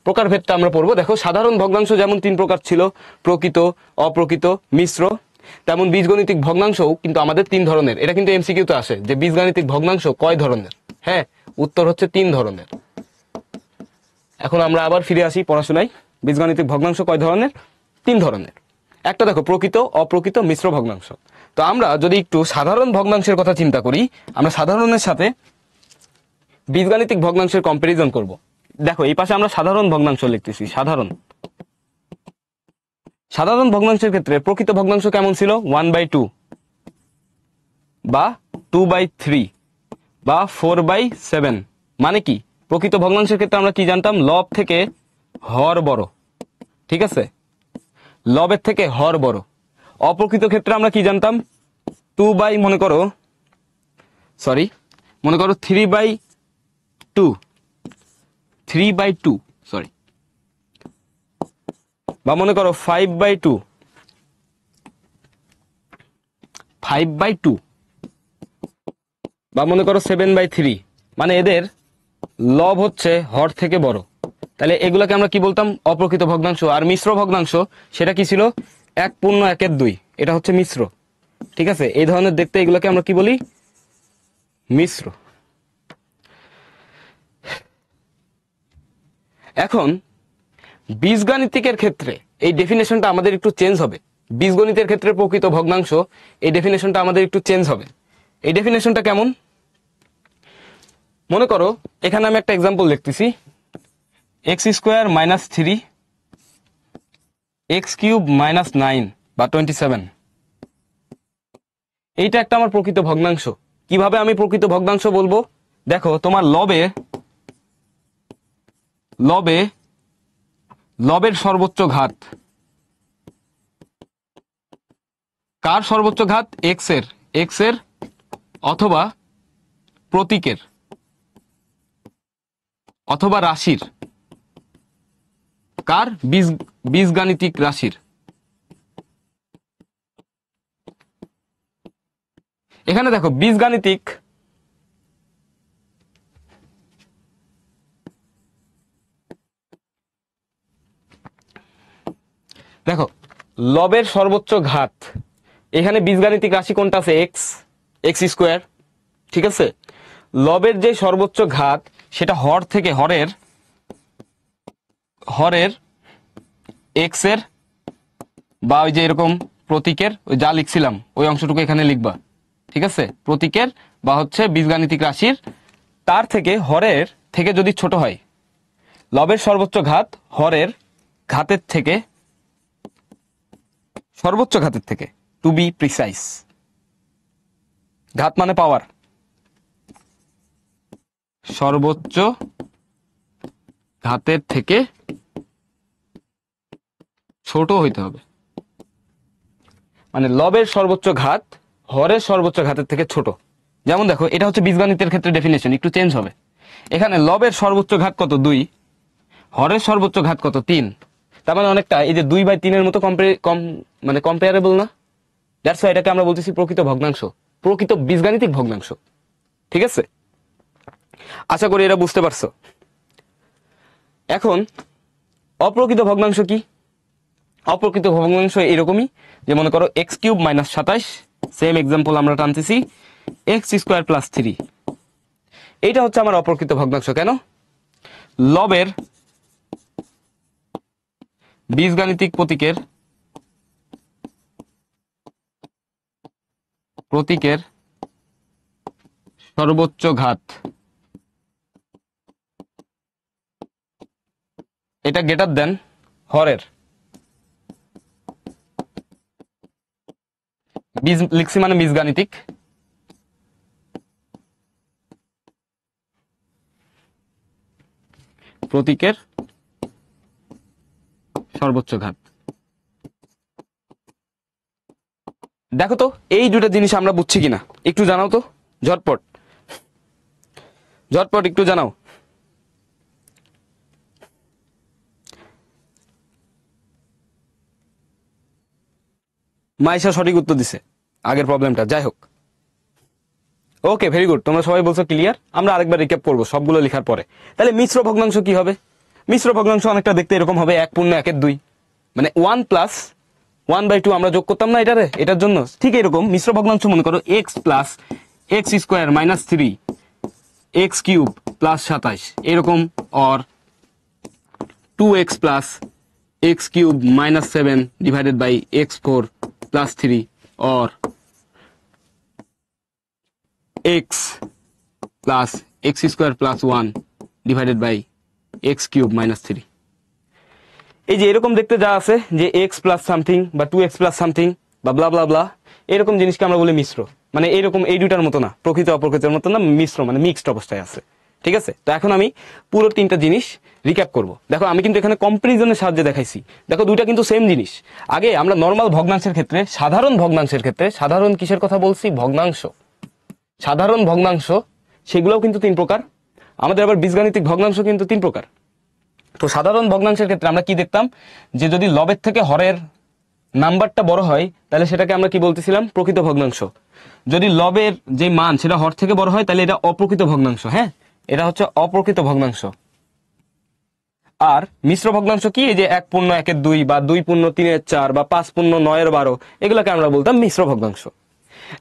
S1: প্রকারভেদটা আমরা পড়বো। দেখো, সাধারণ ভগ্নাংশ যেমন 3 প্রকার ছিল, প্রকৃত, অপ্রকৃত, মিশ্র, তেমন বীজগণিতিক ভগ্নাংশও কিন্তু আমাদের 3 ধরনের। এটা কিন্তু এমসিকিউতে আসে যে বীজগণিতিক ভগ্নাংশ কয় ধরনের। হ্যাঁ, উত্তর হচ্ছে 3 ধরনের। এখন আমরা আবার ফিরে আসি পড়াশোনায়। বীজগণিতিক ভগ্নাংশ কয় ধরনের? 3 ধরনের। একটা দেখো, প্রকৃত, অপ্রকৃত, মিশ্র ভগ্নাংশ। তো আমরা যদি একটু সাধারণ ভগ্নাংশের কথা চিন্তা করি, আমরা সাধারণের সাথে বীজগাণিতিক ভগ্নাংশের কম্পারিজন করব। দেখো, এই পাশে আমরা সাধারণ ভগ্নাংশ লিখতেছি। সাধারণ ভগ্নাংশের ক্ষেত্রে প্রকৃত ভগ্নাংশ কেমন ছিল? 1/2 বা 2/3 বা 4/7। মানে কি? প্রকৃত ভগ্নাংশের ক্ষেত্রে আমরা কি জানতাম? লব থেকে হর বড়। ঠিক আছে, লবের থেকে হর বড়। অপ্রকৃত ক্ষেত্রে আমরা কি জানতাম? 3/2 বা মনে করো 5/2 বা মনে করো 7/3। মানে এদের লব হচ্ছে হর থেকে বড়। তাহলে এগুলাকে আমরা কি বলতাম? অপ্রকৃত ভগ্নাংশ। আর মিশ্র ভগ্নাংশ সেটা কি ছিল? 1/1/2, এটা হচ্ছে মিশ্র। ঠিক আছে, এই ধরনের দেখতে এগুলোকে আমরা কি বলি? মিশ্র। এখন বীজগাণিতিকের ক্ষেত্রে এই ডেফিনেশনটা আমাদের একটু চেঞ্জ হবে। বীজগণিতের ক্ষেত্রে প্রকৃত ভগ্নাংশ, এই ডেফিনেশনটা আমাদের একটু চেঞ্জ হবে। এই ডেফিনেশনটা কেমন? মনে করো এখানে আমি একটা এক্সাম্পল লিখতেছি, x² - 3 এক্স কিউব মাইনাস 9 বা 27। এইটা একটা আমার প্রকৃত ভগ্নাংশ। কিভাবে আমি প্রকৃত ভগ্নাংশ বলবো? দেখো তোমার লবে লবে লবের সর্বোচ্চ ঘাত, কার সর্বোচ্চ ঘাত? এক্স এর অথবা প্রতীকের অথবা রাশির, কার? বীজগাণিতিক রাশির। এখানে দেখো বীজগাণিতিক, দেখো লবের সর্বোচ্চ ঘাত, এখানে বীজগাণিতিক রাশি কোনটা আছে? এক্স স্কোয়ার, ঠিক আছে। লবের যে সর্বোচ্চ ঘাত সেটা হর থেকে, হরের এক্স এর বা ওই যে এরকম প্রতীকের, ওই যা লিখছিলাম ওই অংশটুকু এখানে লিখবা, ঠিক আছে। প্রতীকের বা হচ্ছে বীজগাণিতিক রাশির, তার থেকে, হরের থেকে যদি ছোট হয়, লবের সর্বোচ্চ ঘাত হরের ঘাতের থেকে, সর্বোচ্চ ঘাতের থেকে, টু বি প্রিসাইজ, ঘাত মানে পাওয়ার, সর্বোচ্চ ঘাতের থেকে ছোট হইতে হবে। মানে লবের সর্বোচ্চ ঘাত হরের সর্বোচ্চ ঘাতের থেকে ছোট। যেমন দেখো এটা হচ্ছে বীজগণিতের ক্ষেত্রে ডেফিনেশন, একটু চেঞ্জ হবে। এখানে লবের সর্বোচ্চ ঘাত কত? 2, হরের সর্বোচ্চ ঘাত কত? 3। তার মানে অনেকটা এই যে 2/3 মতো মানে কম্পেয়ারেবল না? দ্যাটস ওয়াই এটাকে আমরা বলতেছি প্রকৃত ভগ্নাংশ, প্রকৃত বীজগাণিতিক ভগ্নাংশ, ঠিক আছে। আশা করি এটা বুঝতে পারছো। এখন অপ্রকৃত ভগ্নাংশ কি? অপ্রকৃত ভগ্নাংশ এরকমই, যে মনে করো x cube minus 27, same example আমরা টানতেছি, এক্স স্কোয়ার প্লাস 3। এইটা হচ্ছে আমার অপ্রকৃত ভগ্নাংশ। কেন? লবের বীজগাণিতিক প্রতীকের সর্বোচ্চ ঘাত, এটা গ্রেটার দেন হরের, বীজ লিখছি মানে বীজগাণিতিক, প্রতীকের সর্বোচ্চ ঘাত। দেখো তো এই দুটা জিনিস আমরা বুঝছি কিনা, একটু জানাও তো, ঝটপট একটু জানাও। মাইশা সঠিক উত্তর দিছে আগের প্রবলেমটা। যাই হোক, ওকে, ভেরি গুড, তোমরা সবাই বলছো ক্লিয়ার। আমরা আরেকবার রিক্যাপ করবো সবগুলো লেখার পরে। তাহলে মিশ্র ভগ্নাংশ কি হবে? মিশ্র ভগ্নাংশ অনেকটা দেখতে এরকম হবে, 1/1/2, মানে 1 প্লাস 1/2 আমরা যোগ করতাম না এটার জন্য, ঠিক এরকম মিশ্র ভগ্নাংশ মনে করো x plus x square minus 3 x cube plus 27 এরকম, or 2x plus x cube minus 7 divided by x4 plus 3, or x plus x square plus 1 divided by x cube minus 3। এই যে এরকম দেখতে যা আছে, যে x প্লাস সামথিং বা 2x plus something বা ব্লা ব্লা ব্লা, এরকম জিনিসকে আমরা বলি মিশ্র। মানে এরকম এই দুটার মতো না, প্রকৃত অপ্রকৃতের মতো না, মিশ্র মানে মিক্সড অবস্থায় আছে, ঠিক আছে। তো এখন আমি পুরো 3টা জিনিস রিক্যাপ করব। দেখো আমি কিন্তু এখানে কম্পারিজনের সাহায্যে দেখাইছি। দেখো দুইটা কিন্তু সেম জিনিস। আগে আমরা নর্মাল ভগ্নাংশের ক্ষেত্রে, সাধারণ ভগ্নাংশের ক্ষেত্রে, সাধারণ কিসের কথা বলছি? ভগ্নাংশ, সাধারণ ভগ্নাংশ, সেগুলোও কিন্তু 3 প্রকার। আমাদের আবার বীজগাণিতিক ভগ্নাংশ কিন্তু 3 প্রকার। তো সাধারণ ভগ্নাংশের ক্ষেত্রে আমরা কি দেখতাম, যে যদি লবের থেকে হরের নাম্বারটা বড় হয় তাহলে সেটাকে আমরা কি বলতেছিলাম? প্রকৃত ভগ্নাংশ। যদি লবের যে মান সেটা হর থেকে বড় হয় তাহলে এটা অপ্রকৃত ভগ্নাংশ। হ্যাঁ, এটা হচ্ছে অপ্রকৃত ভগ্নাংশ। আর মিশ্র ভগ্নাংশ কি? এই যে 1/1/2 বা 2/3/4 বা 5/9/12, এগুলোকে আমরা বলতাম মিশ্র ভগ্নাংশ।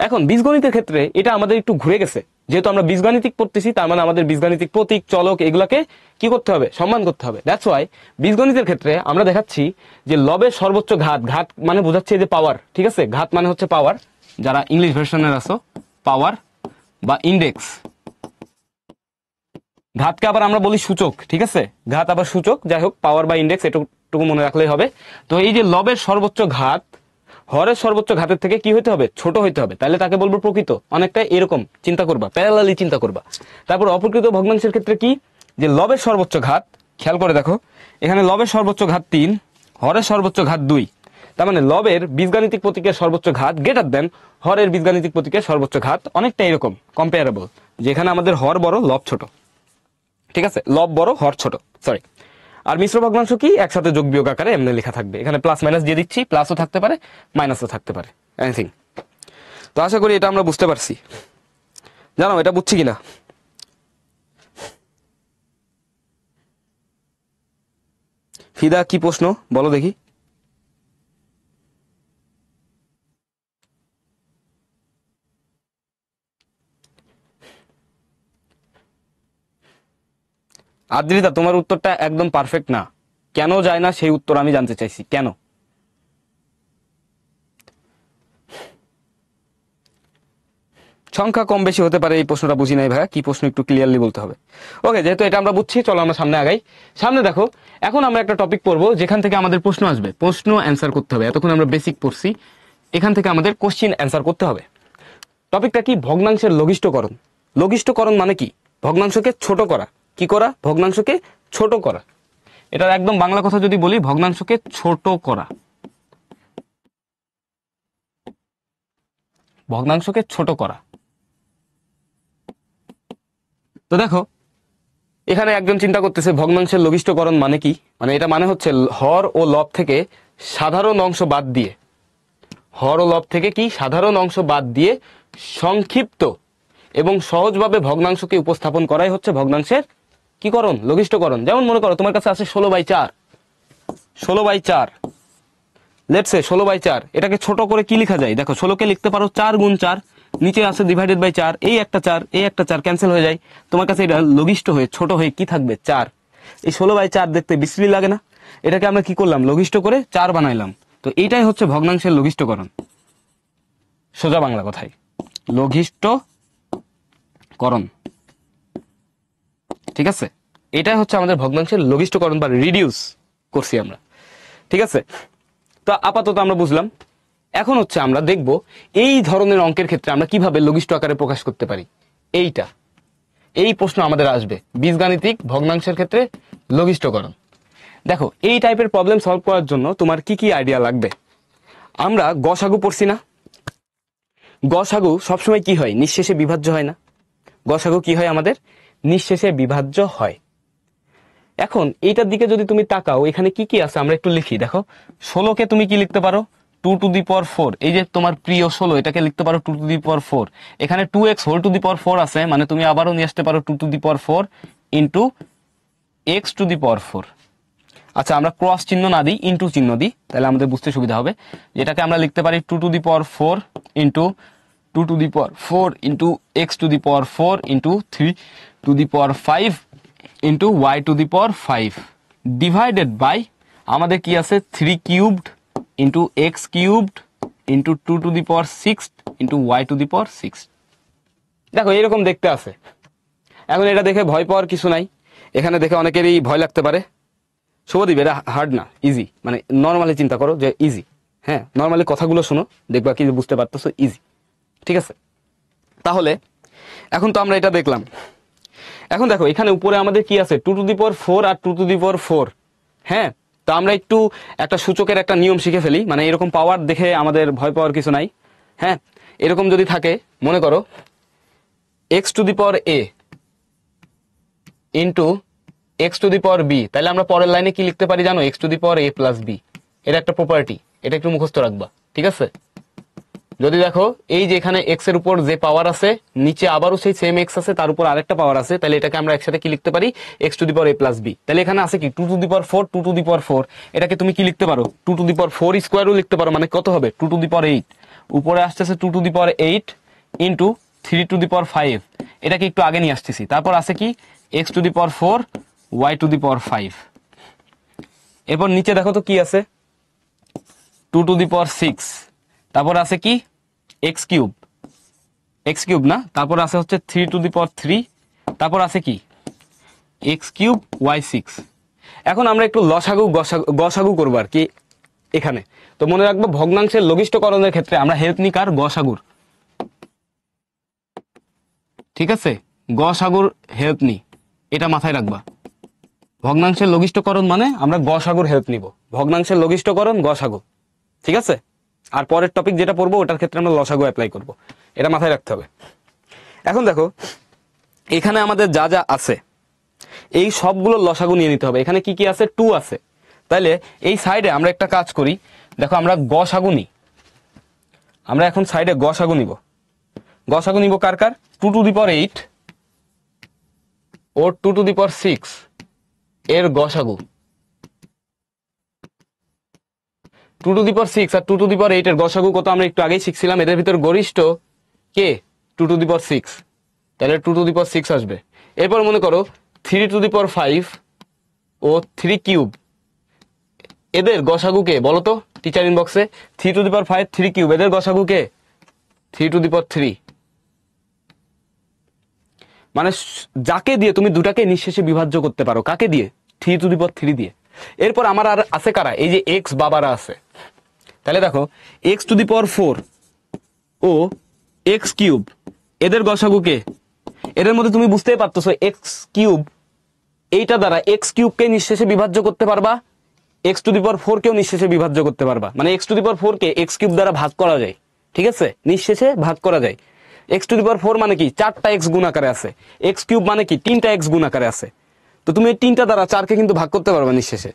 S1: এখন বীজগণিতের ক্ষেত্রে এটা আমাদের একটু ঘুরে গেছে, যেহেতু আমরা বীজগাণিতিক পড়তেছি, তার মানে আমাদের বীজগাণিতিক প্রতীক, চলক, এগুলাকে কি করতে হবে? সম্মান করতে হবে। দ্যাটস ওয়াই বীজগণিতের ক্ষেত্রে আমরা দেখাচ্ছি যে লবের সর্বোচ্চ ঘাত, ঘাত মানে বোঝাচ্ছে যে পাওয়ার, ঠিক আছে। ঘাত মানে হচ্ছে পাওয়ার, যারা ইংলিশ ভার্সনের আছো, পাওয়ার বা ইন্ডেক্স, ঘাতকে আবার আমরা বলি সূচক, ঠিক আছে, ঘাত আবার সূচক, যাই হোক পাওয়ার বা ইন্ডেক্স এটুকু মনে রাখলেই হবে। তো এই যে লবের সর্বোচ্চ ঘাত হরের সর্বোচ্চ ঘাতের থেকে কি হইতে হবে, ছোট হইতে হবে, তাহলে তাকে বলবো প্রকৃত। অনেকটা এরকম চিন্তা করবা, প্যারালালি চিন্তা করবা। তারপর অপ্রকৃত ভগ্নাংশের ক্ষেত্রে কি, যে লবের সর্বোচ্চ ঘাত, খেয়াল করে দেখো এখানে লবের সর্বোচ্চ ঘাত 3, হরের সর্বোচ্চ ঘাত 2, তার মানে লবের বীজগাণিতিক প্রতীকের সর্বোচ্চ ঘাত গ্রেটার দেন হরের বীজগাণিতিক প্রতীকের সর্বোচ্চ ঘাত, অনেকটা এরকম কম্পেয়ারেবল, যেখানে আমাদের হর বড় লব ছোট, ঠিক আছে, লব বড় হর ছোট, সরি। আর মিশ্র ভগ্নাংশ কি, একসাথে যোগ বিয়োগ আকারে এমনি লেখা থাকবে, এখানে প্লাস মাইনাস দিয়ে দিচ্ছি, প্লাসও থাকতে পারে মাইনাসও থাকতে পারে, এনিথিং। তো আশা করি এটা আমরা বুঝতে পারছি, জানো এটা বুঝছি কিনা। ফিদা কি প্রশ্ন বলো দেখি। আদ্রিতা তোমার উত্তরটা একদম পারফেক্ট না, কেন যায় না সেই উত্তর আমি জানতে চাইছি, কেন? সংখ্যা কম বেশি হতে পারে, এই প্রশ্নটা বুঝি নাই ভাইয়া, কি প্রশ্ন একটু ক্লিয়ারলি বলতে হবে। ওকে, যেহেতু এটা আমরা বুঝছি, চলো আমরা সামনে আগাই। সামনে দেখো, এখন আমরা একটা টপিক পড়বো যেখান থেকে আমাদের প্রশ্ন আসবে, প্রশ্ন অ্যান্সার করতে হবে। এতক্ষণ আমরা বেসিক পড়ছি, এখান থেকে আমাদের কোশ্চিন অ্যান্সার করতে হবে। টপিকটা কি, ভগ্নাংশের লঘিষ্ঠকরণ। লঘিষ্ঠকরণ মানে কি, ভগ্নাংশকে ছোট করা। কি করা, ভগ্নাংশকে ছোট করা। এটার একদম বাংলা কথা যদি বলি, ভগ্নাংশকে ছোট করা, ভগ্নাংশকে ছোট করা। তো দেখো এখানে একজন চিন্তা করতেছে ভগ্নাংশের লঘিষ্ঠকরণ মানে কি, মানে এটা মানে হচ্ছে হর ও লব থেকে সাধারণ অংশ বাদ দিয়ে, হর ও লব থেকে কি সাধারণ অংশ বাদ দিয়ে সংক্ষিপ্ত এবং সহজভাবে ভগ্নাংশকে উপস্থাপন করাই হচ্ছে ভগ্নাংশের কি করণ, লঘিষ্ঠকরণ। যেমন মনে করো তোমার কাছে আছে 16/4, 16/4, লেটস সে 16/4, এটাকে ছোট করে কি লেখা যায়, দেখো 16কে লিখতে পারো 4 গুণ 4, নিচে আছে ডিভাইডেড বাই 4, এই একটা 4 এই একটা 4 ক্যান্সেল হয়ে যায়, তোমার কাছে এটা লঘিষ্ঠ হয়ে ছোট হয়ে কি থাকবে, 4। এই 16/4 দেখতে বিশ্রী লাগে না, এটাকে আমরা কি করলাম, লঘিষ্ঠ করে 4 বানাইলাম। তো এইটাই হচ্ছে ভগ্নাংশের লঘিষ্ঠকরণ, সোজা বাংলা কথায় লঘিষ্ঠকরণ, ঠিক আছে। এটাই হচ্ছে আমাদের ভগ্নাংশের লঘিষ্ঠকরণ বা রিডিউস করছি আমরা, ঠিক আছে। তো আপাতত আমরা বুঝলাম। এখন হচ্ছে আমরা দেখব এই ধরনের অঙ্কের ক্ষেত্রে আমরা কিভাবে লঘিষ্ঠ আকারে প্রকাশ করতে পারি। এই প্রশ্ন আমাদের আসবে বীজগাণিতিক ভগ্নাংশের ক্ষেত্রে লঘিষ্ঠকরণ। দেখো এই টাইপের প্রবলেম সলভ করার জন্য তোমার কি কি আইডিয়া লাগবে। আমরা গসাগু পড়ছি না, গসাগু সবসময় কি হয়, নিঃশেষে বিভাজ্য হয় না। গসাগু কি হয় আমাদের, নিঃশেষে বিভাজ্য হয়। এখন এইটার দিকে যদি তুমি তাকাও, এখানে কি কি আছে আমরা একটু লিখি। দেখো 16কে তুমি কি লিখতে পারো, 2^4, এই যে তোমার প্রিয় 16, এটাকে লিখতে পারো 2^4। এখানে 2x whole to the power 4 আছে, মানে তুমি আবারও নিয়ে আসতে পারো 2^4 ইন্টু x^4। আচ্ছা আমরা ক্রস চিহ্ন না দিই, ইন্টু চিহ্ন দিই, তাহলে আমাদের বুঝতে সুবিধা হবে। যেটাকে আমরা লিখতে পারি 2^4 into 2^4 into x^4 into 3^5 into y^5 divided by আমাদের কি আছে 3³ into x³ into 2^6 into y^6। দেখো এরকম দেখতে আছে। এখন এটা দেখে ভয় পাওয়ার কিছু নাই, এখানে দেখে অনেকেরই ভয় লাগতে পারে। শুভদীপ এটা হার্ড না, ইজি, মানে নর্মালি চিন্তা করো যে ইজি। হ্যাঁ নর্মালি কথাগুলো শোনো, দেখবা কি বুঝতে পারতেছো, ইজি, ঠিক আছে। তাহলে এখন তো আমরা এটা দেখলাম। এখন দেখো এখানে উপরে আমাদের কি আছে 2^4 আর 2^4। হ্যাঁ তো আমরা একটু একটা সূচকের একটা নিয়ম শিখে ফেলি, মানে এরকম পাওয়ার দেখে আমাদের ভয় পাওয়ার কিছু নাই। হ্যাঁ এরকম যদি থাকে, মনে করো x^a ইন্টু x^b, তাহলে আমরা পরের লাইনে কি লিখতে পারি জানো, x^a প্লাস b। এটা একটা প্রপার্টি, এটা একটু মুখস্থ রাখবা, ঠিক আছে। যদি দেখো এই যে এখানে x এর উপর যে পাওয়ার আছে, নিচে আবারও সেই সেম x আছে, তার উপর আরেকটা পাওয়ার আছে, তাহলে এটাকে আমরা একসাথে কি লিখতে পারি, x^a প্লাস b। তাহলে এখানে আছে কি 2^4, 2^4, এটাকে তুমি কি লিখতে পারো 2^4 স্কোয়ারও লিখতে পারো, মানে কত হবে 2^8। উপরে আসতেছে 2^8 ইন্টু 3^5, এটাকে একটু আগে নিয়ে আসতেছি। তারপর আছে কি x^4 y^5। এরপর নিচে দেখো তো কি আছে 2^6, তারপর আছে কি x³ না, তারপর আছে হচ্ছে 3^3, তারপর আছে কি এক্স কিউব ওয়াই 6। এখন আমরা একটু লসাগু গসাগু করবো আর কি এখানে। তো মনে রাখবো ভগ্নাংশের লঘিষ্ঠকরণের ক্ষেত্রে আমরা হেল্প নিই কার? গসাগুর। ঠিক আছে, গসাগুর হেল্প নিই, এটা মাথায় রাখবা। ভগ্নাংশের লঘিষ্ঠকরণ মানে আমরা গসাগুর হেল্প নিব। ভগ্নাংশের লঘিষ্ঠকরণ গসাগু, ঠিক আছে। আর পরের টপিক যেটা পড়বো ওটার ক্ষেত্রে আমরা লসাগু অ্যাপ্লাই করব, এটা মাথায় রাখতে হবে। এখন দেখো এখানে আমাদের যা যা আছে এই সবগুলো লসাগু নিয়ে নিতে হবে। এখানে কি কি আছে? 2 আছে। তাইলে এই সাইডে আমরা একটা কাজ করি, দেখো আমরা গসাগু নিই। আমরা এখন সাইডে গসাগু নিব। গসাগু নিব কার কার? 2 to the power 8 O 2 to the power 6 এর গসাগু। 2 to the power 6 R 2 to the power 8 এর গসাগু কত আমরা একটু আগেই শিখছিলাম। এদের ভিতর গরিষ্ঠ কে? 2 টু দি পাওয়ার 6। তাহলে 2 টু দি পাওয়ার 6 আসবে। এরপর মনে করো 3 to the power 5 O 3 cube, এদের গসাগু কে বলো তো টিচার ইনবক্সে? 3 টু দি পাওয়ার 5 3 কিউব, এদের গসাগু কে? 3 টু দি পাওয়ার 3। মানে যাকে দিয়ে তুমি দুটাকে নিঃশেষে বিভাজ্য করতে পারো, কাকে দিয়ে? 3 টু দি পাওয়ার 3 দিয়ে। এরপর আমার আর আছে কারা? এই যে এক্স বাবারা আছে। তাহলে দেখো এক্স টু দি পাওয়ার 4 ও এক্স কিউব, এদের গসাগু কে? এদের মধ্যে তুমি বুঝতেই পারতেছো এক্স কিউব, এইটা দ্বারা এক্স কিউবকে নিঃশেষে বিভাজ্য করতে পারবা, এক্স টু দি পাওয়ার 4 কেও নিঃশেষে বিভাজ্য করতে পারবা। মানে x to the power 4 K x cube দ্বারা ভাগ করা যায়, ঠিক আছে, নিঃশেষে ভাগ করা যায়। এক্স টু দি পাওয়ার 4 মানে কি? 4টা এক্স গুণ আকারে আছে। এক্স কিউব মানে কি? 3টা এক্স গুণ আকারে আছে। তো তুমি এই 3টা দ্বারা 4কে কিন্তু ভাগ করতে পারবা নিঃশেষে।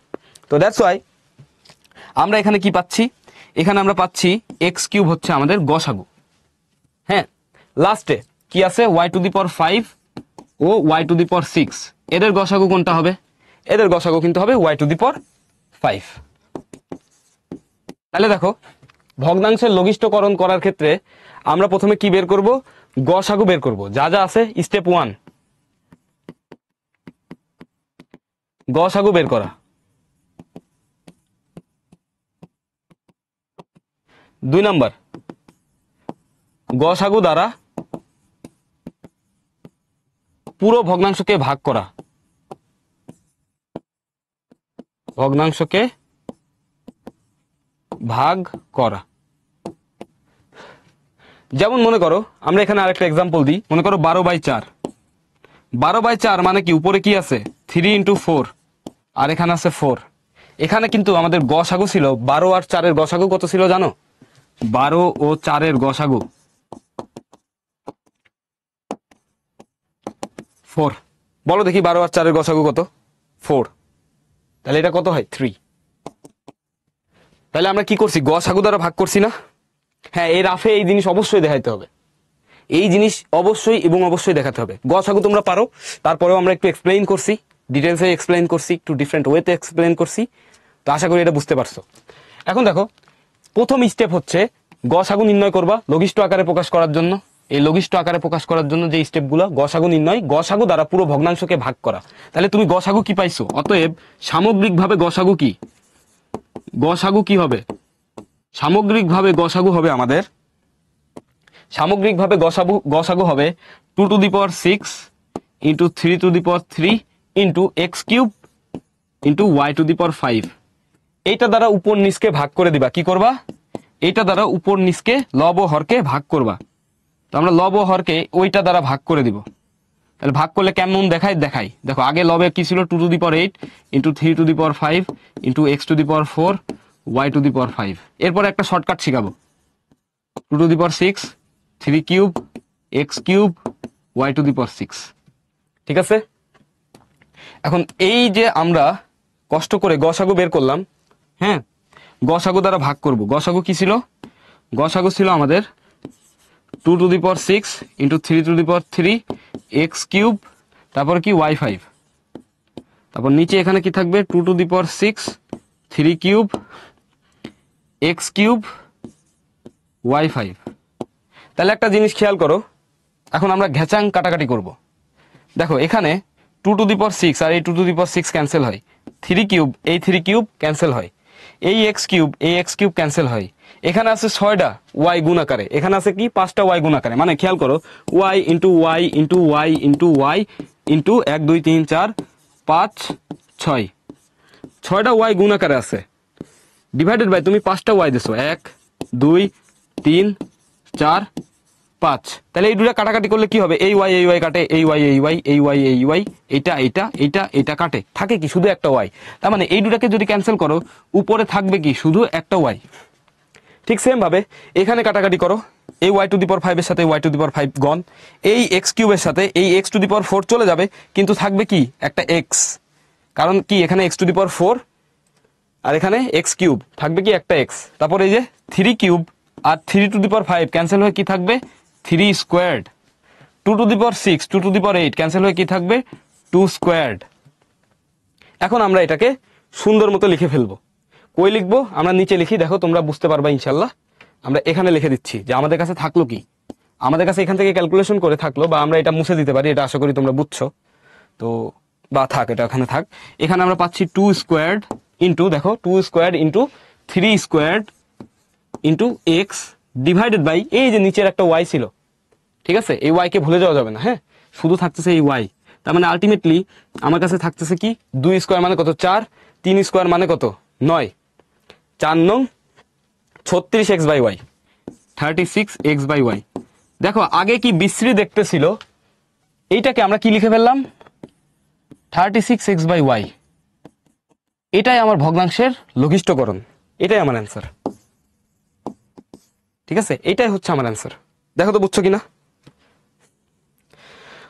S1: তো দ্যাটস ওয়াই আমরা এখানে কি পাচ্ছি? এখানে আমরা পাচ্ছি এক্স কিউব হচ্ছে আমাদের গসাগু। হ্যাঁ, লাস্টে কি আছে? ওয়াই টু দি পাওয়ার 5 ও ওয়াই টু দি পাওয়ার 6, এদের গসাগু কোনটা হবে? এদের গসাগু কিন্তু হবে ওয়াই টু দি পাওয়ার 5। তাহলে দেখো ভগ্নাংশের লঘিষ্ঠকরণ করার ক্ষেত্রে আমরা প্রথমে কি বের করব? গসাগু বের করব। যা যা আছে স্টেপ 1 গসাগু বের করা। 2 নাম্বার গসাগু দ্বারা পুরো ভগ্নাংশকে ভাগ করা। ভগ্নাংশকে ভাগ করা। যেমন মনে করো আমরা এখানে আরেকটা এক্সাম্পল দিই। মনে করো 12/4। 12/4 মানে কি? উপরে কি আছে? 3 ইন্টু 4 আর এখানে আছে 4। এখানে কিন্তু আমাদের গসাগু ছিল 12 আর 4 এর গসাগু কত ছিল জানো? 12 ও 4 এর গসাগু 4। বলো দেখি 12 আর 4 এর গসাগু কত? 4। তাহলে এটা কত হয়? 3। তাহলে আমরা কি করছি? গসাগু দ্বারা ভাগ করছি না? হ্যাঁ, এই রাফে এই জিনিস অবশ্যই দেখাইতে হবে। এই জিনিস অবশ্যই এবং অবশ্যই দেখাতে হবে। গসাগু তোমরা পারো, তারপরেও আমরা একটু এক্সপ্লেইন করছি, ডিটেলসে এক্সপ্লেইন করছি, একটু ডিফারেন্ট ওয়েতে এক্সপ্লেইন করছি। তো আশা করি এটা বুঝতে পারছো। এখন দেখো প্রথম স্টেপ হচ্ছে গসাগু নির্ণয় করবা লঘিষ্ঠ আকারে প্রকাশ করার জন্য। এই লঘিষ্ঠ আকারে প্রকাশ করার জন্য যে স্টেপগুলো, গসাগু নির্ণয়, গসাগু দ্বারা পুরো ভগ্নাংশকে ভাগ করা। তাহলে তুমি গসাগু কি পাইছো? অতএব সামগ্রিকভাবে গসাগু কি? গসাগু কি হবে? সামগ্রিকভাবে গসাগু হবে আমাদের, সামগ্রিকভাবে গসাগু হবে 2 to the power 6 into 3 to the power 3 into x cube into y to the power 5। এইটা দ্বারা উপর নিচকে ভাগ করে দিবা। কি করবা? এইটা দ্বারা উপর নিচকে লব ও হরকে ভাগ করবা। তো আমরা লব ও হরকে ওইটা দ্বারা ভাগ করে দিব। তাহলে ভাগ করলে কেমন দেখাই? দেখাই দেখো, আগে লবে কি ছিল? 2 to the power 8 into 3 to the power 5 into x to the power 4 y to the power 5। এরপর একটা শর্টকাট শিখাবো। 2 to the power 6 3 cube x cube y to the power 6। ঠিক আছে, এখন এই যে আমরা কষ্ট করে গসাগু বের করলাম, হ্যাঁ, গসাগু দ্বারা ভাগ করব। গসাগু কি ছিল? গসাগু ছিল আমাদের 2 to the power 6 into 3 to the power 3 x cube, তারপর কি ওয়াই 5, তারপর নিচে এখানে কি থাকবে? 2 to the power 6 3 cube x cube y 5। তাহলে একটা জিনিস খেয়াল করো, এখন আমরা ঘেচাং কাটাকাটি করব। দেখো এখানে 2 টু দি পাওয়ার 6 আর এই 2 টু দি পাওয়ার 6 ক্যান্সেল হয়, 3 কিউব এই 3 কিউব ক্যান্সেল হয়, এই এক্স কিউব ক্যান্সেল হয়। এখানে আছে 6টা ওয়াই গুণ আকারে, এখানে আছে কি? 5টা ওয়াই গুণ আকারে। মানে খেয়াল করো y into y into y into y into 1 2 3 4 5 6 6টা ওয়াই গুণ আকারে আছে, ডিভাইডেড বাই তুমি 5টা ওয়াই দিছো, 1 2 3 4 5। তাহলে এই দুটা কাটাকাটি করলে কি হবে, এই ওয়াই কাটে, এই ওয়াই এই ওয়াই এইটা কাটে, থাকে কি শুধু একটা ওয়াই। তার মানে এই দুটাকে যদি ক্যান্সেল করো উপরে থাকবে কি শুধু একটা ওয়াই। ঠিক সেম ভাবে এখানে কাটাকাটি করো, এই ওয়াই টু দি পাওয়ার 5 এর সাথে ওয়াই টু দি পাওয়ার 5 গন, এই এক্স কিউবের সাথে এই এক্স টু দি পাওয়ার 4 চলে যাবে, কিন্তু থাকবে কি একটা এক্স, কারণ কি এখানে এক্স টু দি পাওয়ার 4 আর এখানে এক্স কিউব, থাকবে কি একটা এক্স। তারপর এই যে 3 কিউব আর 3 টু দি পাওয়ার 5 ক্যান্সেল হয়ে কি থাকবে 3 squared, 2 to the power 6 2 to the power 8 cancel হয়ে কি থাকবে 2 স্কোয়ার্ড। এখন আমরা এটাকে সুন্দর মতো লিখে ফেলবো। কই লিখবো, আমরা নিচে লিখি, দেখো তোমরা বুঝতে পারবা ইনশাল্লাহ। আমরা এখানে লিখে দিচ্ছি যে আমাদের কাছে থাকলো কি, আমাদের কাছে এখান থেকে ক্যালকুলেশন করে থাকলো, বা আমরা এটা মুছে দিতে পারি, এটা আশা করি তোমরা বুঝছো। তো বা থাক, এটা ওখানে থাক। এখানে আমরা পাচ্ছি 2 স্কোয়ার্ড ইন্টু, দেখো 2 squared into 3 squared into x divided by এই যে নিচের একটা ওয়াই ছিল, ঠিক আছে, এই ওয়াই কে ভুলে যাওয়া যাবে না, হ্যাঁ, শুধু থাকতেছে এই ওয়াই। তার মানে আলটিমেটলি আমার কাছে থাকতেছে কি 2 স্কোয়ার মানে কত 4, 3 স্কোয়ার মানে কত 9, 4 নং 36x/y, 36x/y। দেখো আগে কি বিশ্রী দেখতেছিল, এইটাকে আমরা কি লিখে ফেললাম 36x/y, এটাই আমার ভগ্নাংশের লঘিষ্ঠকরণ, এটাই আমার অ্যান্সার। ঠিক আছে, এইটাই হচ্ছে আমার অ্যান্সার। দেখো তো বুঝছো কিনা।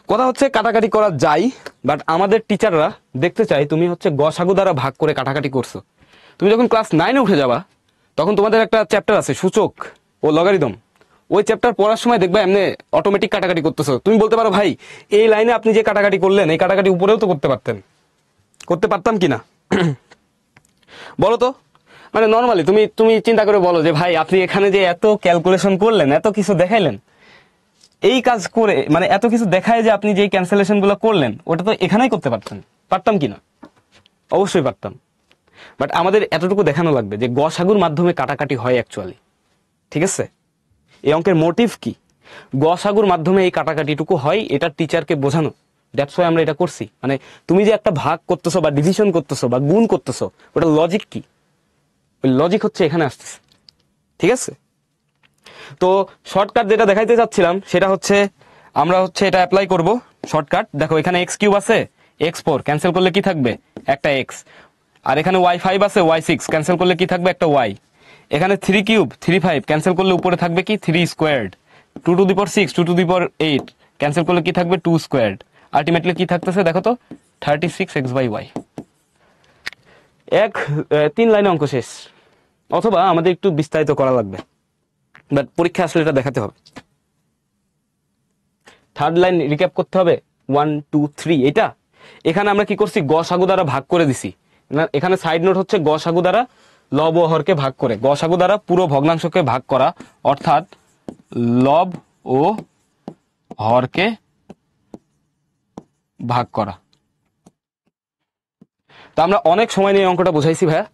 S1: কথা হচ্ছে কাটাকাটি করা যায়, বাট আমাদের টিচাররা দেখতে চাই তুমি হচ্ছে গসাগু দ্বারা ভাগ করে কাটাকাটি করছো। তুমি যখন ক্লাস 9-এ উঠে যাবা তখন তোমাদের একটা চ্যাপ্টার আছে সূচক ও লগারিদম, ওই চ্যাপ্টার পড়ার সময় দেখবা এমনি অটোমেটিক কাটাকাটি করতেছো। তুমি বলতে পারো ভাই এই লাইনে আপনি যে কাটাকাটি করলেন এই কাটাকাটি উপরেও তো করতে পারতেন, করতে পারতাম কিনা বলো তো। মানে নর্মালি তুমি তুমি চিন্তা করে বলো যে ভাই আপনি এখানে যে এত ক্যালকুলেশন করলেন, এত কিছু দেখাইলেন, এই কাজ করে মানে এত কিছু দেখায় যে আপনি যে ক্যান্সেলেশন গুলো করলেন ওটা তো এখানেই করতে পারতেন, পারতাম কিনা, অবশ্যই পারতাম। বাট আমাদের এতটুকু দেখানো লাগবে যে গসাগুর মাধ্যমে কাটাকাটি হয় অ্যাকচুয়ালি। ঠিক আছে, এই অঙ্কের মোটিভ কি, গসাগুর মাধ্যমে এই কাটাকাটিটুকু হয়, এটা টিচারকে বোঝানো। দ্যাটস ওয়াই আমরা এটা করছি। মানে তুমি যে একটা ভাগ করতেছো বা ডিভিশন করতেছো বা গুণ করতেছো, ওটা লজিক কি, ওই লজিক হচ্ছে এখানে আসতেছে। ঠিক আছে, তো শর্টকাট যেটা দেখাইতে চাচ্ছিলাম সেটা হচ্ছে আমরা হচ্ছে এটা অ্যাপ্লাই করব। শর্টকাট দেখো, এখানে এক্স কিউব আছে, x4 ক্যান্সেল করলে কি থাকবে একটা এক্স, আর এখানে y5 আছে, y6 ক্যান্সেল করলে কি থাকবে একটা y, এখানে 3 কিউব 3 5 ক্যান্সেল করলে উপরে থাকবে কি 3 squared, 2 to the power 6 2 to the power 8 cancel করলে কি থাকবে 2 স্কোয়ার্ড। আলটিমেটলি কি থাকতেছে দেখো তো 36x/y। 3 লাইনে অঙ্ক শেষ, অথবা আমাদের একটু বিস্তারিত করা লাগবে, বাট পরীক্ষা আসলে এটা দেখাতে হবে। থার্ড লাইন রিক্যাপ করতে হবে 1 2 3। এটা এখানে আমরা কি করছি গসাগু দ্বারা ভাগ করে দিছি, এখানে সাইড নোট হচ্ছে গসাগু দ্বারা লব ও হরকে ভাগ করে, গসাগু দ্বারা পুরো ভগ্নাংশকে ভাগ করা, অর্থাৎ লব ও হরকে ভাগ করা। তো আমরা অনেক সময় নিয়ে অঙ্কটা বুঝাইছি ভাইয়া,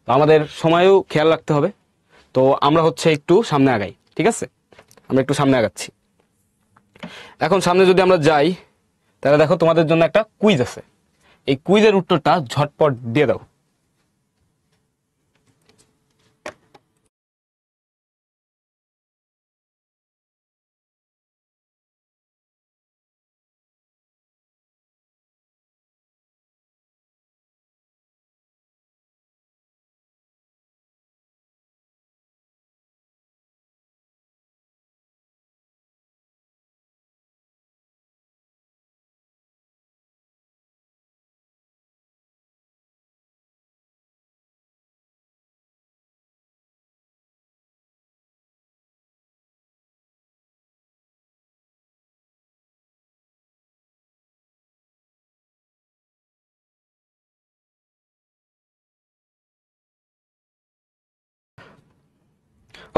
S1: তো আমাদের সময়ও খেয়াল রাখতে হবে। তো আমরা হচ্ছে একটু সামনে আগাই, ঠিক আছে, আমরা একটু সামনে আগাচ্ছি। এখন সামনে যদি আমরা যাই তাহলে দেখো তোমাদের জন্য একটা কুইজ আছে, এই কুইজের উত্তরটা ঝটপট দিয়ে দাও।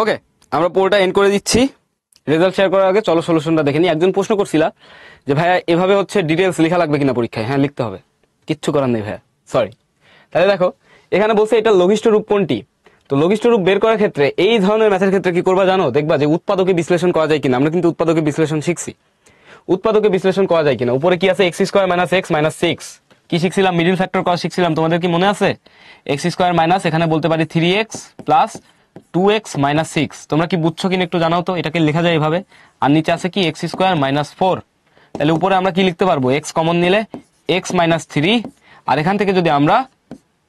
S1: ওকে, আমরা পুরোটা এন্ড করে দিচ্ছি। রেজাল্ট শেয়ার করার আগে চলো সলিউশনটা দেখে নিই। একজন প্রশ্ন করছিলা যে ভাইয়া এভাবে হচ্ছে ডিটেলস লেখা লাগবে কিনা পরীক্ষায়। হ্যাঁ লিখতে হবে, কিচ্ছু করার নেই ভাইয়া, সরি। তাহলে দেখো এখানে বলছে এটা লঘিষ্ঠ রূপ কোনটি। তো লঘিষ্ঠ রূপ বের করার ক্ষেত্রে এই ধরনের ম্যাথের ক্ষেত্রে কি করবা জানো, দেখবা যে উৎপাদকে বিশ্লেষণ করা যায় কিনা। আমরা কিন্তু উৎপাদকে বিশ্লেষণ শিখছি, উৎপাদকে বিশ্লেষণ করা যায় কিনা। উপরে কি আছে x² - x - 6, কি কি শিখছিলাম, মিডিল ফ্যাক্টর করা শিখছিলাম, তোমাদের কি মনে আছে? এক্স স্কোয়ার মাইনাস এখানে বলতে পারি 3x প্লাস 2x মাইনাস 6। তোমরা কি বুঝছো কিনা একটু জানাও তো, এটাকে লেখা যায় এভাবে। আর নিচে আছে কি এক্স স্কোয়ার মাইনাস 4। তাহলে উপরে আমরা কি লিখতে পারবো, এক্স কমন নিলে এক্স মাইনাস 3, আর এখান থেকে যদি আমরা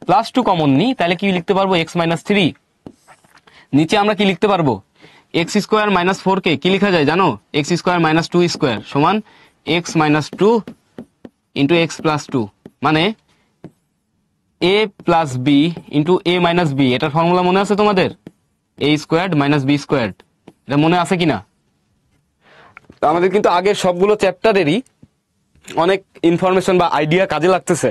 S1: প্লাস 2 কমন নিই তাহলে কি লিখতে পারবো, এক্স মাইনাস 3। নিচে আমরা কি লিখতে পারবো, এক্স স্কোয়ার মাইনাস 4 কে কি লেখা যায় জানো, এক্স স্কোয়ার মাইনাস 2 স্কোয়ার সমান x minus 2 into x plus 2, মানে এ plus B into a minus B. এটার ফর্মুলা মনে আছে তোমাদের, এ স্কোয়ার্ড মাইনাস বি স্কোয়ার্ড, এটা মনে আছে কিনা? আমাদের কিন্তু আগের সবগুলো চ্যাপ্টারেরই অনেক ইনফরমেশন বা আইডিয়া কাজে লাগতেছে।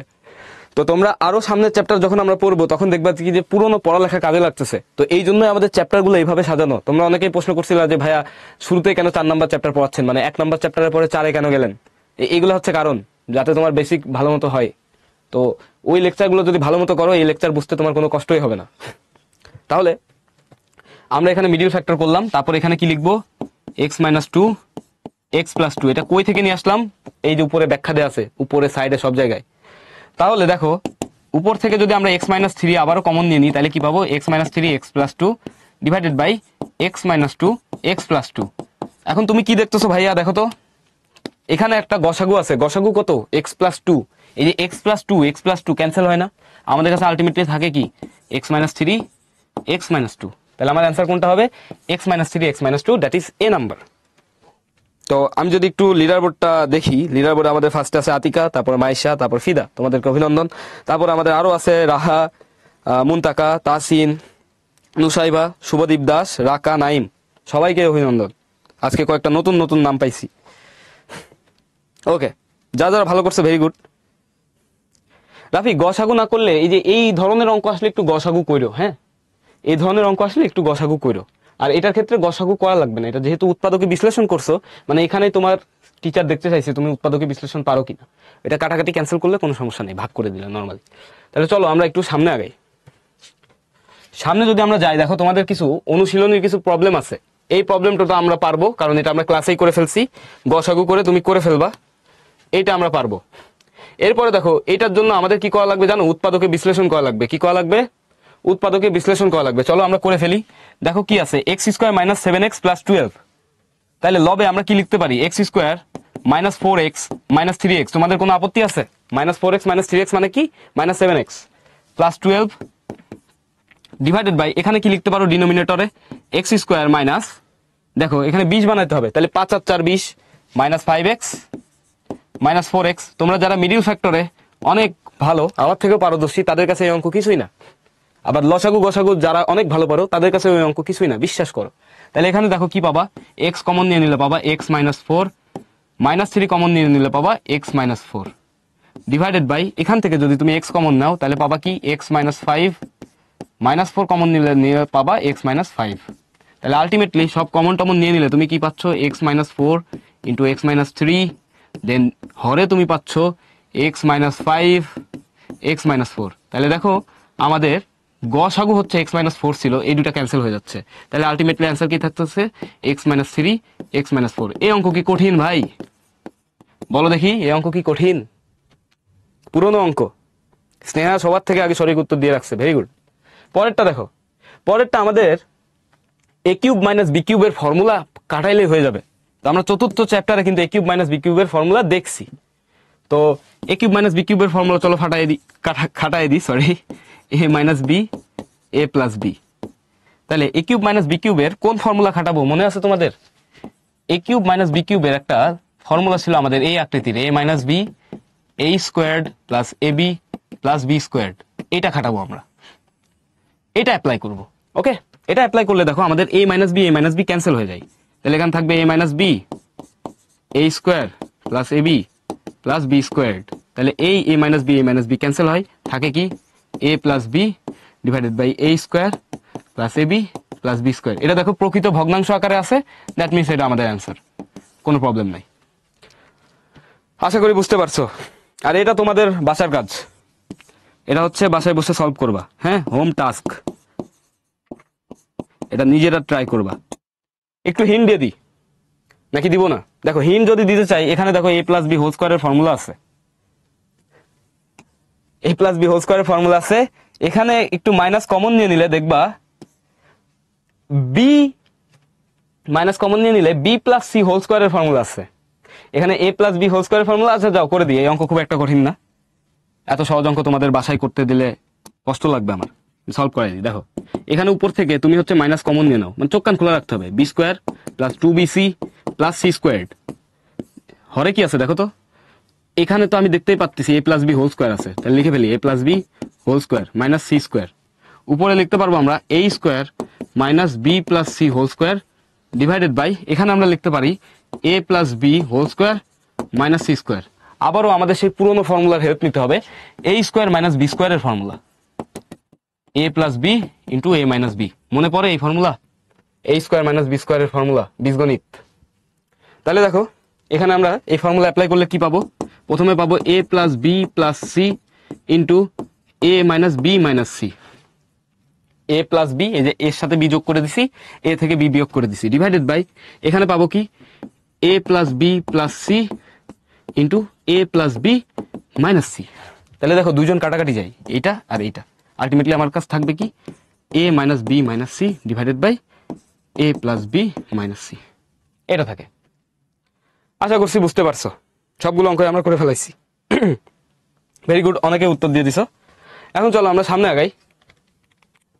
S1: তো তোমরা আরো সামনের চ্যাপ্টার যখন আমরা পড়বো তখন দেখবা কি যে পুরোনো পড়ালেখা কাজে লাগতেছে। তো এই জন্যই আমাদের চ্যাপ্টারগুলো এইভাবে সাজানো। তোমরা অনেকেই প্রশ্ন করছিল যে ভাইয়া শুরুতে কেন 4 নাম্বার চ্যাপ্টার পড়াচ্ছেন, মানে 1 নাম্বার চ্যাপ্টারের পরে 4-এ কেন গেলেন? এইগুলো হচ্ছে কারণ, যাতে তোমার বেসিক ভালো মতো হয়। তো ওই লেকচারগুলো যদি ভালো মতো করো, এই লেকচার বুঝতে তোমার কোনো কষ্টই হবে না। তাহলে আমরা এখানে মিডিল ফ্যাক্টর করলাম, তারপর এখানে কি লিখবো, এক্স মাইনাস 2 এক্স প্লাস 2। এটা কই থেকে নিয়ে আসলাম, এই যে উপরে ব্যাখ্যা দেওয়া আছে, উপরে সাইডে সব জায়গায়। তাহলে দেখো উপর থেকে যদি আমরা এক্স মাইনাস 3 আবারও কমন নিয়ে নিই তাহলে কি পাবো, x minus 3 x plus 2 divided by x minus 2 x plus 2। এখন তুমি কি দেখতেছো ভাইয়া, দেখো তো এখানে একটা গসাগু আছে, গসাগু কত, এক্স প্লাস 2। এই যে এক্স প্লাস 2 ক্যান্সেল হয় না, আমাদের কাছে আলটিমেটলি থাকে কি এক্স মাইনাস 3 এক্স মাইনাস 2। তাহলে আমার অ্যান্সার কোনটা হবে, x minus 3 x minus 2, that is a number. তো আমি যদি একটু লিডার বোর্ডটা দেখি, লিডার বোর্ডে আমাদের ফার্স্টে আছে আতিকা, তারপর মাইশা, তারপর ফিদা, তোমাদেরকে অভিনন্দন। তারপর আমাদের আরো আছে রাহা, মুনতাকা, তাসিন, নুসাইবা, শুভদীপ দাস, রাকা, নাইম, সবাইকে অভিনন্দন। আজকে কয়েকটা নতুন নতুন নাম পাইছি। ওকে, যা যারা ভালো করছে ভেরি গুড। রাফি, গসাগু না করলে এই যে এই ধরনের অঙ্ক আসলে একটু গসাগু কইরো, হ্যাঁ এই ধরনের অঙ্ক আসলে একটু গসাগু কইরো। আর এটার ক্ষেত্রে গসাগু করা লাগবে না, এটা যেহেতু উৎপাদকে বিশ্লেষণ করছো, মানে এখানে তোমার টিচার দেখতে চাইছে তুমি উৎপাদকে বিশ্লেষণ পারো কিনা। এটা কাটাকাটি ক্যান্সেল করলে কোনো সমস্যা নেই, ভাগ করে দিলে নর্মালি। তাহলে চলো আমরা একটু সামনে আগাই। সামনে যদি আমরা যাই, দেখো তোমাদের কিছু অনুশীলনের কিছু প্রবলেম আছে। এই প্রবলেমটা তো আমরা পারবো, কারণ এটা আমরা ক্লাসেই করে ফেলছি। গসাগু করে তুমি করে ফেলবা, এইটা আমরা পারবো। এরপরে দেখো এটার জন্য আমাদের কি করা লাগবে জানো, উৎপাদকে বিশ্লেষণ করা লাগবে। কি করা লাগবে, উৎপাদকে বিশ্লেষণ করা লাগবে। চলো আমরা করে ফেলি। দেখো কি আছে, x square minus 7x plus 12। তাহলে লবে আমরা কি লিখতে পারি, x square minus 4x minus 3x। তোমাদের কোনো আপত্তি আছে, মাইনাস 4x মাইনাস 3x মানে কি, minus 7x plus 12 divided by, এখানে কি লিখতে পারো ডিনোমিনেটরে, এক্স স্কোয়ার মাইনাস, দেখো এখানে 20 বানাতে হবে, তাহলে 5 আর 4 20 মাইনাস 5x মাইনাস 4x। তোমরা যারা মিডিল ফ্যাক্টরে অনেক ভালো, আমার থেকেও পারদর্শী, তাদের কাছে এই অঙ্ক কিছুই না। আবার লসাগু গসাগু যারা অনেক ভালো পারো তাদের কাছে ওই অঙ্ক কিছুই না, বিশ্বাস করো। তাহলে এখানে দেখো কি পাবা, এক্স কমন নিয়ে নিলে পাবা এক্স মাইনাস 4, মাইনাস 3 কমন নিয়ে নিলে পাবা এক্স মাইনাস 4 ডিভাইডেড বাই, এখান থেকে যদি তুমি এক্স কমন নাও তাহলে পাবা কি এক্স মাইনাস 5, মাইনাস 4 কমন নিলে পাবা এক্স মাইনাস 5। তাহলে আলটিমেটলি সব কমন টমন নিয়ে নিলে তুমি কি পাচ্ছ, x minus 4 into x minus 3, দেন হরে তুমি পাচ্ছ এক্স মাইনাস 5 এক্স মাইনাস 4। তাহলে দেখো আমাদের গসাগু হচ্ছে এক্স মাইনাস 4 ছিল, এই দুটা ক্যান্সেল হয়ে যাচ্ছে। তাহলে আলটিমেটলি অ্যান্সার কি থাকতেছে, এক্স মাইনাস 3 এক্স মাইনাস 4। এই অঙ্ক কি কঠিন ভাই, বলো দেখি, এই অঙ্ক কি কঠিন? পুরনো অঙ্ক, স্নেহা সবার থেকে আগে সঠিক উত্তর দিয়ে রাখছে, ভেরি গুড। পরেরটা দেখো, পরেরটা আমাদের এ কিউব মাইনাস বি কিউবের ফর্মুলা কাটাইলেই হয়ে যাবে। তো আমরা চতুর্থ চ্যাপ্টারে কিন্তু এ কিউব মাইনাস বি কিউবের ফর্মুলা দেখছি। তো এ কিউব মাইনাস বি কিউবের ফর্মুলা চলো খাটাই দিই সরি, এ মাইনাস বি এ প্লাস বি। তাহলে এ কিউব মাইনাস বি কিউবের কোন ফর্মুলা খাটাবো মনে আছে তোমাদের? এ কিউব মাইনাস বি কিউবের একটা ফর্মুলা ছিল আমাদের এই আকৃতির, এ minus b A squared plus a b plus b squared. এটা খাটাবো আমরা, এটা অ্যাপ্লাই করব। ওকে, এটা অ্যাপ্লাই করলে দেখো আমাদের এ মাইনাস বি ক্যান্সেল হয়ে যায়। তাহলে এখানে থাকবে a minus b a square plus a b plus b squared. তাহলে এই এ মাইনাস বি ক্যান্সেল হয়, থাকে কি a plus b divided by a square plus a b plus b square. এটা দেখো প্রকৃত ভগ্নাংশ আকারে আছে, দ্যাট মিনস এটা আমাদের অ্যান্সার, কোনো প্রবলেম নাই। আশা করি বুঝতে পারছো। আর এটা তোমাদের বাসার কাজ, এটা হচ্ছে বাসায় বসে সলভ করবা, হ্যাঁ হোম টাস্ক, এটা নিজেরা ট্রাই করবা। একটু হিন্ট দিয়ে দিই নাকি দিব না? দেখো হিন্ট যদি দিতে চাই, এখানে দেখো এ প্লাস বি হোল স্কোয়ারের ফর্মুলা আছে, এ প্লাস বি হোল স্কোয়ারের ফর্মুলা আছে, এখানে একটু মাইনাস কমন নিয়ে নিলে দেখবা বি মাইনাস কমন নিয়ে নিলে বি প্লাস সি হোল স্কোয়ারের ফর্মুলা আছে। এখানে এ প্লাস বি হোল স্কোয়ারের ফর্মুলা আছে, যাও করে দিই। এই অঙ্ক খুব একটা কঠিন না, এত সহজ অঙ্ক তোমাদের বাসায় করতে দিলে কষ্ট লাগবে আমার, সলভ করাই দিই। দেখো এখানে উপর থেকে তুমি হচ্ছে মাইনাস কমন নিয়ে নাও, মানে চোখ কান খোলা রাখতে হবে। B square plus 2bc plus c squared, হরে কি আছে দেখো তো, এখানে তো আমি দেখতেই পাচ্ছি a plus b whole square আছে, তাহলে লিখে ফেলি a plus b whole square minus c square. উপরে লিখতে পারবো আমরা a square minus b plus c whole square divided by, এখানে আমরা লিখতে পারি a plus b whole square minus c square. আবারও আমাদের সেই পুরোনো ফর্মুলার হেল্প নিতে হবে, এ স্কোয়ার মাইনাস বি স্কোয়ারের formula, A plus B into a minus B. মনে পড়ে এই ফর্মুলা, এ স্কোয়ার মাইনাস বি স্কোয়ারের ফর্মুলা, বীজগণিত। তাহলে দেখো এখানে আমরা এই ফর্মুলা অ্যাপ্লাই করলে কি পাবো, প্রথমে পাবো a plus b plus c into a minus b minus c. A plus b, এই যে এর সাথে বি যোগ করে দিছি, এ থেকে বি বিয়োগ করে দিছি, ডিভাইডেড বাই এখানে পাবো কি a plus b plus c into a plus b minus c. তাহলে দেখো দুইজন কাটাকাটি যায়, এইটা আর এইটা, আলটিমেটলি আমার কাছে থাকবে কি a minus b minus c divided by a plus b minus c, এটা থাকে। আশা করছি বুঝতে পারছো, সবগুলো অঙ্ক আমরা করে ফেলাইছি। ভেরি গুড, অনেকে উত্তর দিয়ে দিছো। এখন চলো আমরা সামনে আগাই।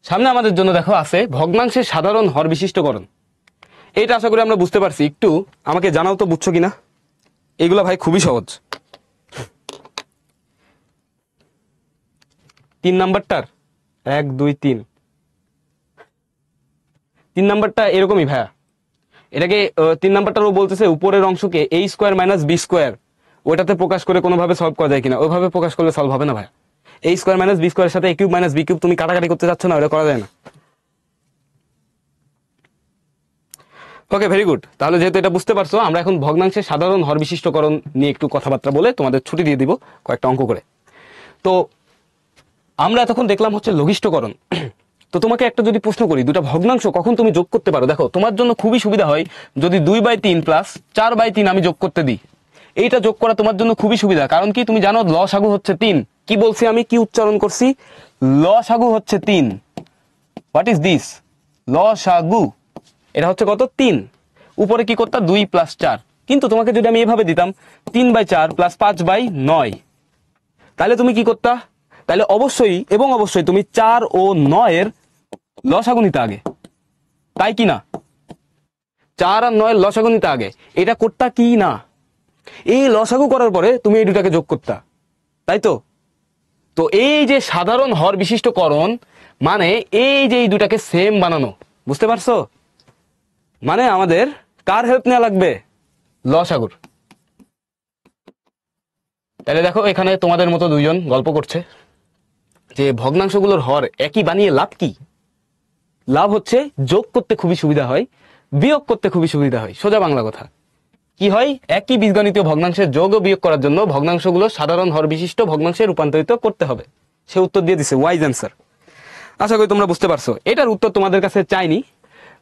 S1: সামনে আমাদের জন্য দেখো আছে ভগ্নাংশের সাধারণ হর বিশিষ্টকরণ। এইটা আশা করি আমরা বুঝতে পারছি, একটু আমাকে জানাও তো বুঝছো কিনা। এগুলা ভাই খুবই সহজ। 3 নাম্বারটার 1 2 3, 3 নাম্বারটা এরকমই ভাইয়া। এটাকে 3 নাম্বারটারও বলতেছে উপরের অংশকে এ স্কোয়ার মাইনাস বি স্কোয়ার, ওইটাতে প্রকাশ করে কোনোভাবে সলভ করা যায় কিনা। ওইভাবে প্রকাশ করলে সলভ হবে না ভাইয়া। এ স্কোয়ার মাইনাস বি স্কোয়ারের সাথে এ কিউব মাইনাস বি কিউব তুমি কাটাকাটি করতে যাচ্ছ না, ওটা করা যায় না। ওকে, ভেরি গুড। তাহলে যেহেতু এটা বুঝতে পারছো, আমরা এখন ভগ্নাংশের সাধারণ হর বিশিষ্টকরণ নিয়ে একটু কথাবার্তা বলে তোমাদের ছুটি দিয়ে দিব কয়েকটা অঙ্ক করে। তো আমরা এতক্ষণ দেখলাম হচ্ছে লঘিষ্ঠকরণ। তো তোমাকে একটা যদি প্রশ্ন করি, দুটা ভগ্নাংশ কখন তুমি যোগ করতে পারো, দেখো তোমার জন্য খুবই সুবিধা হয় যদি 2/3 প্লাস 4/3 আমি যোগ করতে দিই। এইটা যোগ করা তোমার জন্য খুবই সুবিধা, কারণ কি তুমি জানো লসাগু হচ্ছে 3। কি বলছি আমি, কি উচ্চারণ করছি, লসাগু হচ্ছে 3। হোয়াট ইজ দিস, লসাগু, এটা হচ্ছে কত 3। উপরে কি করতাম 2 প্লাস 4, কিন্তু তোমাকে যদি আমি এভাবে দিতাম 3/4 প্লাস 5/9, তাহলে তুমি কি করতা, তাহলে অবশ্যই এবং অবশ্যই তুমি 4 ও 9 এর লসাগু নিতে আগে, তাই কি না? 4 আর 9 এর লসাগু নিতে আগে, এটা করতা কি না? এই লসাগু করার পরে তুমি এই দুটাকে যোগ করতা, তাই তো? তো এই যে সাধারণ হর বিশিষ্টকরণ মানে এই যে এই দুটাকে সেম বানানো, বুঝতে পারছো? মানে আমাদের কার হেল্প নেওয়া লাগবে, লসাগুর। তাহলে দেখো এখানে তোমাদের মতো দুইজন গল্প করছে যে ভগ্নাংশগুলোর হর একই বানিয়ে লাভ কি? লাভ হচ্ছে যোগ করতে খুবই সুবিধা হয়, বিয়োগ করতে খুবই সুবিধা হয়। সোজা বাংলা কথা কি হয়, একই বীজগণিতীয় ভগ্নাংশের যোগ ও বিয়োগ করার জন্য ভগ্নাংশগুলো সাধারণ হর বিশিষ্ট ভগ্নাংশে রূপান্তরিত করতে হবে। সে উত্তর দিয়ে দিছে, ওয়াইজ অ্যান্সার। আশা করি তোমরা বুঝতে পারছো। এটার উত্তর তোমাদের কাছে চাইনি,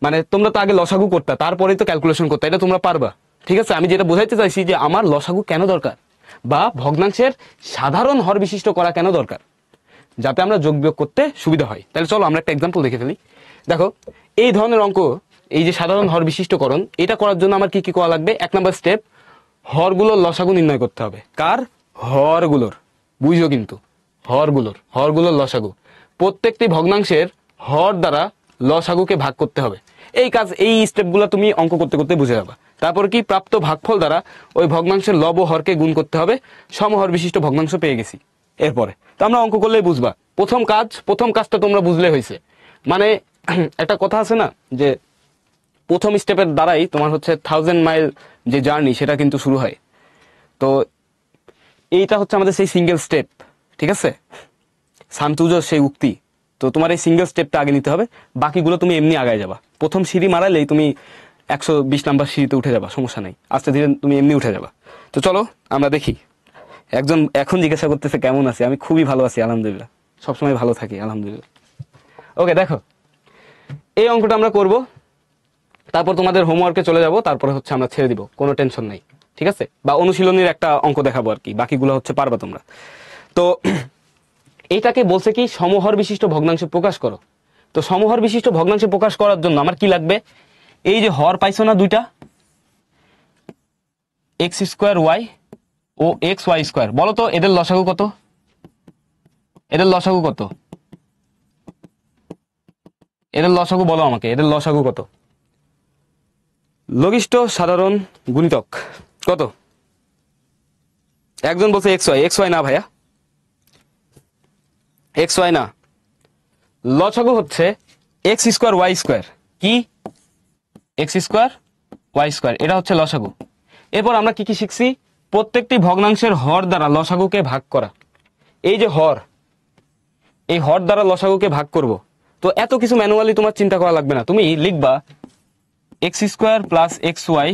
S1: মানে তোমরা তো আগে লসাগু করতে, তারপরেই তো ক্যালকুলেশন করতে, এটা তোমরা পারবা। ঠিক আছে, আমি যেটা বোঝাইতে চাইছি যে আমার লসাগু কেন দরকার, বা ভগ্নাংশের সাধারণ হর বিশিষ্ট করা কেন দরকার, যাতে আমরা যোগ বিয়োগ করতে সুবিধা হয়। তাহলে চলো আমরা একটা এক্সাম্পল দেখে ফেলি। দেখো এই ধরনের অঙ্ক, এই যে সাধারণ হর বিশিষ্টকরণ, এটা করার জন্য আমার কি কি করা লাগবে? 1 নম্বর স্টেপ, হরগুলোর লসাগু নির্ণয় করতে হবে। কার? হরগুলোর, বুঝো কিন্তু, হরগুলোর লসাগু। প্রত্যেকটি ভগ্নাংশের হর দ্বারা লসাগুকে ভাগ করতে হবে। এই কাজ, এই স্টেপগুলো তুমি অঙ্ক করতে করতে বুঝে যাবা। তারপর কি, প্রাপ্ত ভাগফল দ্বারা ওই ভগ্নাংশের লব ও হরকে গুণ করতে হবে। সমহর বিশিষ্ট ভগ্নাংশ পেয়ে গেছি। এরপরে তো আমরা অঙ্ক করলেই বুঝবা। প্রথম কাজটা তোমরা বুঝলে হয়েছে। মানে একটা কথা আছে না যে প্রথম স্টেপের দ্বারাই তোমার হচ্ছে 1000 মাইল যে জার্নি সেটা কিন্তু শুরু হয়। তো এইটা হচ্ছে আমাদের সেই সিঙ্গেল স্টেপ, ঠিক আছে, সান্তুজোর সেই উক্তি। তো তোমার এই সিঙ্গেল স্টেপটা আগে নিতে হবে, বাকিগুলো তুমি এমনি আগায় যাবা। প্রথম সিঁড়ি মারালেই তুমি 120 নাম্বার সিঁড়িতে উঠে যাবা, সমস্যা নেই, আস্তে ধীরে তুমি এমনি উঠে যাবা। তো চলো আমরা দেখি। একজন এখন জিজ্ঞাসা করতেছে কেমন আছি, আমি খুবই ভালো আছি আলহামদুলিল্লাহ, সবসময় ভালো থাকি আলহামদুলিল্লাহ। ওকে, দেখো এই অঙ্কটা আমরা করব, তারপর তোমাদের হোমওয়ার্কে চলে যাব, তারপরে হচ্ছে আমরা ছেড়ে দিব, কোনো টেনশন নাই, ঠিক আছে? বা অনুশীলনীর একটা অঙ্ক দেখাবো আর কি, বাকিগুলো হচ্ছে পারবা তোমরা। তো
S2: এটাকে বলছে কি সমহর বিশিষ্ট ভগ্নাংশে প্রকাশ করো। তো সমহর বিশিষ্ট ভগ্নাংশে প্রকাশ করার জন্য আমার কি লাগবে, এই যে হর পাইছো না দুইটা, এক্স স্কোয়ার ওয়াই ও এক্স ওয়াই স্কোয়ার, বলো তো এদের লসাগু কত, এদের লসাগু কত, এদের লসাগু বলো আমাকে, এদের লসাগু কত? লঘিষ্ঠ সাধারণ গুণিতক কত? একজন বলছে এক্স ওয়াই, এক্স ওয়াই না ভাইয়া, এক্স ওয়াই না, লসাগু হচ্ছে এক্স স্কোয়ার ওয়াই স্কোয়ার। কি? এক্স স্কোয়ার ওয়াই স্কোয়ার, এটা হচ্ছে লসাগু। এরপর আমরা কি কি শিখছি, প্রত্যেকটি ভগ্নাংশের হর দ্বারা লসাগুকে ভাগ করা। এই যে হর, এই হর দ্বারা লসাগুকে ভাগ করব। তো এত কিছু ম্যানুয়ালি তোমার চিন্তা করা লাগবে না, তুমি লিখবা x square plus x y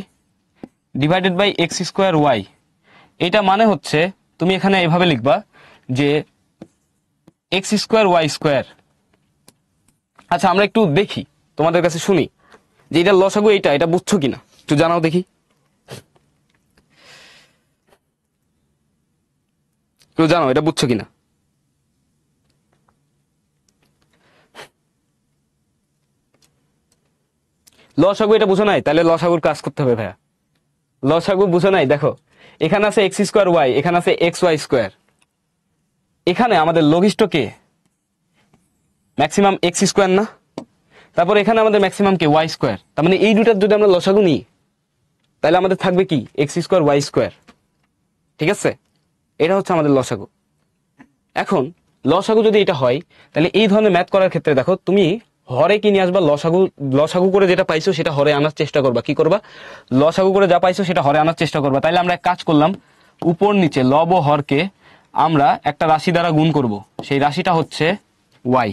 S2: divided by x square y. এটা মানে হচ্ছে তুমি এখানে এভাবে লিখবা যে এক্স স্কোয়ার ওয়াই স্কোয়ার। আচ্ছা আমরা একটু দেখি, তোমাদের কাছে শুনি যে এটা লসাগু, এটা বুঝছো কিনা একটু জানাও দেখি, একটু জানাও এটা বুঝছো কিনা। লসাগু এটা বুঝো নাই, তাহলে লসাগুর কাজ করতে হবে ভাইয়া। লসাগু বুঝো নাই, দেখো এখানে আছে এক্স স্কোয়ার ওয়াই, এখানে আছে এক্স ওয়াই স্কোয়ার, এখানে আমাদের লঘিষ্ঠ কে, ম্যাক্সিমাম এক্স স্কোয়ার না, তারপর এখানে আমাদের ম্যাক্সিমাম কে ওয়াই স্কোয়ার। তার মানে এই দুটার যদি আমরা লসাগু নিই তাহলে আমাদের থাকবে কি এক্স স্কোয়ার ওয়াই স্কোয়ার। ঠিক আছে, এটা হচ্ছে আমাদের লসাগু। এখন লসাগু যদি এটা হয় তাহলে এই ধরনের ম্যাথ করার ক্ষেত্রে দেখো তুমি হরে কি নিয়ে আসবা, লসাগু, লসাগু করে যেটা পাইছো সেটা হরে আনার চেষ্টা করবা। কি করবা? লসাগু করে যা পাইছো সেটা হরে আনার চেষ্টা করবা। তাইলে আমরা এক কাজ করলাম, উপর নিচে লব ও হরকে আমরা একটা রাশি দ্বারা গুণ করব, সেই রাশিটা হচ্ছে ওয়াই,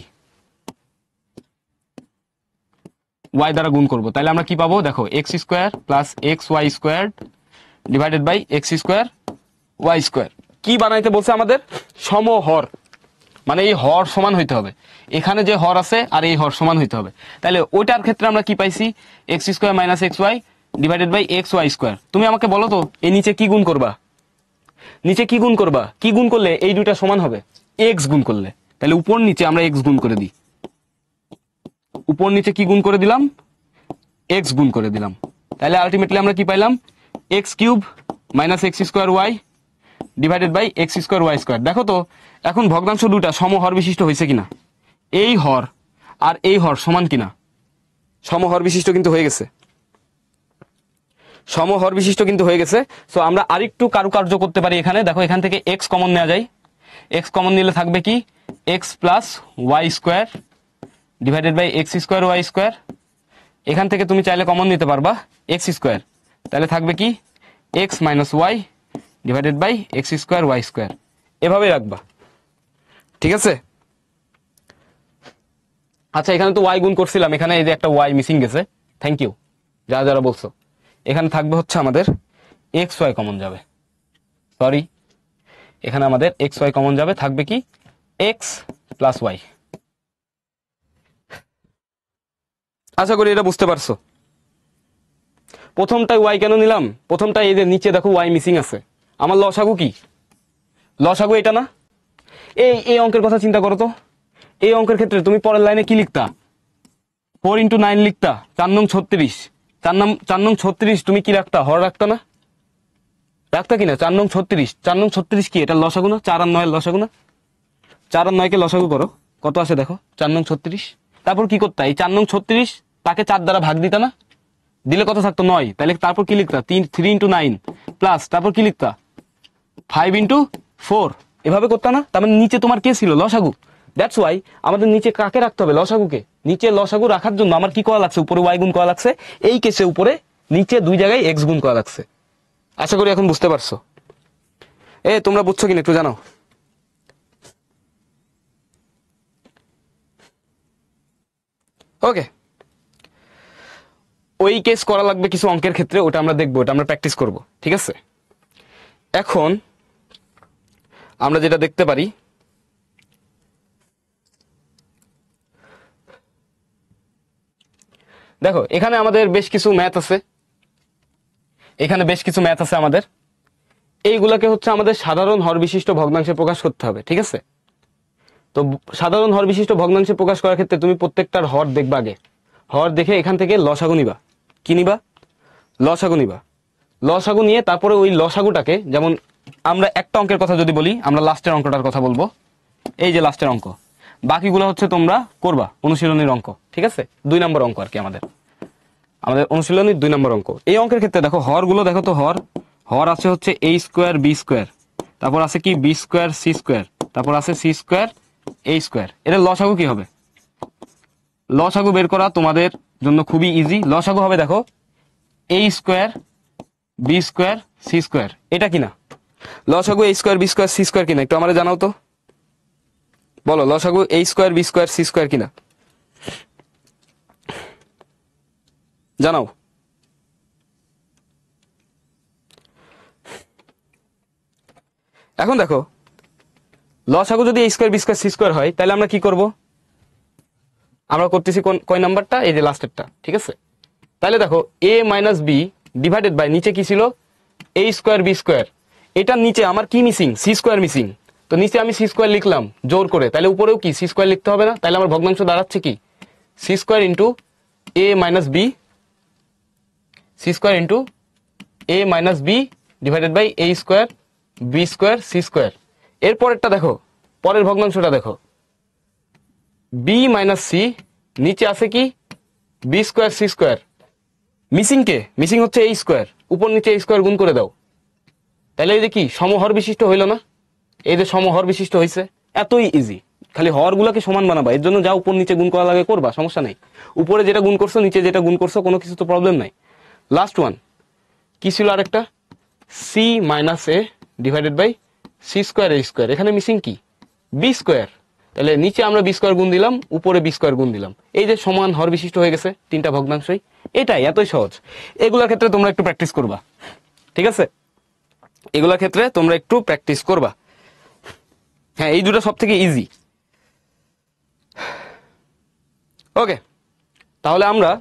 S2: ওয়াই দ্বারা গুণ করব। তাহলে আমরা কি পাবো, দেখো x square plus x y square divided by x square y square. কি বানাইতে বলছে আমাদের? সমহর, মানে এই হর সমান হইতে হবে, এখানে যে হর আছে আর এই হর সমান হইতে হবে। তাহলে ওইটার ক্ষেত্রে আমরা কি পাইছি, x square minus x y divided by x y square. তুমি আমাকে বলো তো এই নিচে কি গুণ করবা, নিচে কি গুণ করবা, কি গুণ করলে এই দুইটা সমান হবে? এক্স গুণ করলে। তাহলে উপর নিচে আমরা এক্স গুণ করে দিই, উপর নিচে কি গুণ করে দিলাম, এক্স গুণ করে দিলাম। তাহলে আলটিমেটলি আমরা কি পাইলাম, x cube minus x square y divided by x square y square. দেখো তো এখন ভগ্নাংশ দুটা সমহর বিশিষ্ট হয়েছে কিনা, এই হর আর এই হর সমান কিনা, সমহর বিশিষ্ট কিন্তু হয়ে গেছে, সমহর বিশিষ্ট কিন্তু হয়ে গেছে। সো আমরা আরেকটু কারুকার্য করতে পারি এখানে, দেখো এখান থেকে এক্স কমন নেওয়া যায়, এক্স কমন নিলে থাকবে কি x plus y square divided by x square y square. এখান থেকে তুমি চাইলে কমন নিতে পারবা এক্স স্কোয়ার, তাহলে থাকবে কি x minus y divided by x square y square. এভাবেই রাখবা, ঠিক আছে। আচ্ছা এখানে তো ওয়াই গুণ করছিলাম, এখানে এই যে একটা ওয়াই মিসিং গেছে, থ্যাংক ইউ যারা যারা বলছো। এখানে থাকবে হচ্ছে আমাদের এক্স ওয়াই কমন যাবে, সরি এখানে আমাদের এক্স ওয়াই কমন যাবে, থাকবে কি এক্স প্লাস ওয়াই। আশা করি এটা বুঝতে পারছো। প্রথমটাই ওয়াই কেন নিলাম, প্রথমটা এই যে নিচে দেখো ওয়াই মিসিং আছে, আমার লসাগু কি, লসাগু এটা না। এই অঙ্কের কথা চিন্তা করো তো, এই অঙ্কের ক্ষেত্রে তুমি পরের লাইনে কি লিখতা, 4 × 9 লিখতা, 4 নং 36, 4 নং 36 তুমি কি রাখতা, হর রাখতা না, রাখতা কিনা 4 নং 36, 4 নং 36 কি এটা লসাগু না, 4 আর 9 লসাগু না, 4 আর 9 কে লসাগু করো কত আসে দেখো 4 নং 36। তারপর কি করতা, এই 4 নং 36 তাকে 4 দ্বারা ভাগ দিতা না, দিলে কত থাকতো 9, তাহলে তারপর কি লিখতা 3 × 9 প্লাস তারপর কি লিখতা 5 × 4, এভাবে করতা না। তার মানে নিচে তোমার কে ছিল, লসাগু। দ্যাটস ওয়াই আমাদের নিচে কাকে রাখতে হবে, লসাগুকে। নিচে লসাগু রাখার জন্য আমার কি করা লাগছে, উপরে ওয়াই গুণ করা লাগছে, এই কেসে উপরে নিচে দুই জায়গায় এক্স গুণ করা লাগছে। আশা করি এখন বুঝতে পারছো। তোমরা বুঝছো কিনা একটু জানাও। ওকে, ওই কেস করা লাগবে কিছু অঙ্কের ক্ষেত্রে, ওটা আমরা দেখবো, ওটা আমরা প্র্যাকটিস করব, ঠিক আছে। এখন আমরা যেটা দেখতে পারি, দেখো এখানে আমাদের বেশ কিছু ম্যাথ আছে, এখানে বেশ কিছু ম্যাথ আছে আমাদের, এইগুলাকে হচ্ছে আমাদের সাধারণ হর বিশিষ্ট ভগ্নাংশে প্রকাশ করতে হবে, ঠিক আছে। তো সাধারণ হর বিশিষ্ট ভগ্নাংশে প্রকাশ করার ক্ষেত্রে তুমি প্রত্যেকটার হর দেখবা আগে। হর দেখে এখান থেকে লসাগু নিবা। কি নিবা? লসাগু নিবা। লসাগু নিয়ে তারপরে ওই লসাগুটাকে, যেমন আমরা একটা অঙ্কের কথা যদি বলি, আমরা লাস্টের অঙ্কটার কথা বলবো। এই যে লাস্টের অঙ্ক, বাকিগুলো হচ্ছে তোমরা করবা অনুশীলনীর অঙ্ক, ঠিক আছে? 2 নম্বর অঙ্ক আর কি, আমাদের অনুশীলনীর 2 নম্বর অঙ্ক। এই অঙ্কের ক্ষেত্রে দেখো হরগুলো দেখো তো, হর আছে হচ্ছে a স্কোয়ার বি স্কোয়ার, তারপর আছে কি বি স্কোয়ার সি স্কোয়ার, তারপর আছে সি স্কোয়ার a স্কোয়ার। এর লসাগু কি হবে? লসাগু বের করা তোমাদের জন্য খুবই ইজি। লসাগু হবে দেখো a square b square c square. এটা কিনা লসাগু a square b square c square কিনা? একটু আমাদের জানাও তো, বলো লসাগু a square b square c square কিনা, জানাও। এখন দেখো লসাগু যদি a square b square c square হয়, তাহলে আমরা কি করব? আমরা করতেছি কয় নাম্বারটা? এই যে লাস্টেরটা, ঠিক আছে? তাহলে দেখো a minus b divided by নিচে কি ছিল? a square b square. এটার নিচে আমার কি মিসিং? C square missing. তো নিচে আমি সি স্কোয়ার লিখলাম জোর করে, তাহলে উপরেও কি সি স্কোয়ার লিখতে হবে না? তাহলে আমার ভগ্নাংশ দাঁড়াচ্ছে কি c square into a minus b, c square into a minus b divided by a square b square c square. এরপরেরটা দেখো, পরের ভগ্নাংশটা দেখো, বি মাইনাস সি, নিচে আছে কি b square c square. Missing কে? মিসিং হচ্ছে এ স্কোয়ার, উপর নিচে এ স্কোয়ার গুণ করে দাও। তাহলে এই যে কি সমহর বিশিষ্ট হইল না? এই যে সমহর বিশিষ্ট হয়েছে। এতই ইজি, খালি হরগুলোকে সমান বানাবা। এর জন্য যা উপর নিচে গুণ করা লাগে করবা, সমস্যা নাই। উপরে যেটা গুণ করছো নিচে যেটা গুণ করছো কোনো কিছু তো প্রবলেম নাই। লাস্ট ওয়ান কি ছিল আরেকটা? C minus a divided by c square a square. এখানে মিসিং কি বি স্কোয়ার। তাহলে নিচে আমরা বি স্কোয়ার গুণ দিলাম, উপরে বি স্কোয়ার গুণ দিলাম। এই যে সমান হর বিশিষ্ট হয়ে গেছে তিনটা ভগ্নাংশই। এটাই এতই সহজ। এগুলোর ক্ষেত্রে তোমরা একটু প্র্যাকটিস করবা, ঠিক আছে? এগুলোর ক্ষেত্রে তোমরা একটু প্র্যাকটিস করবা। হ্যাঁ, এই দুটো সব থেকে ইজি। ওকে, তাহলে আমরা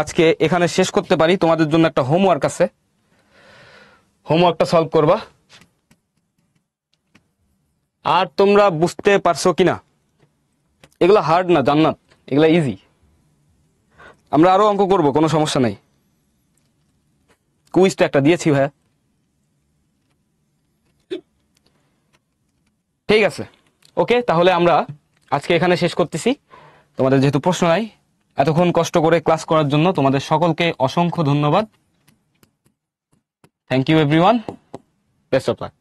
S2: আজকে এখানে শেষ করতে পারি। তোমাদের জন্য একটা হোমওয়ার্ক আছে, হোমওয়ার্কটা সলভ করবা। আর তোমরা বুঝতে পারছো কিনা? এগুলো হার্ড না জান্নাত, এগুলো ইজি। আমরা আরো অঙ্ক করব, কোনো সমস্যা নাই। কুইজটা একটা দিয়েছি ভাইয়া, ঠিক আছে? ওকে, তাহলে আমরা আজকে এখানে শেষ করতেছি। তোমাদের যেহেতু প্রশ্ন নাই, এতক্ষণ কষ্ট করে ক্লাস করার জন্য তোমাদের সকলকে অসংখ্য ধন্যবাদ। Thank you everyone, best of lakh.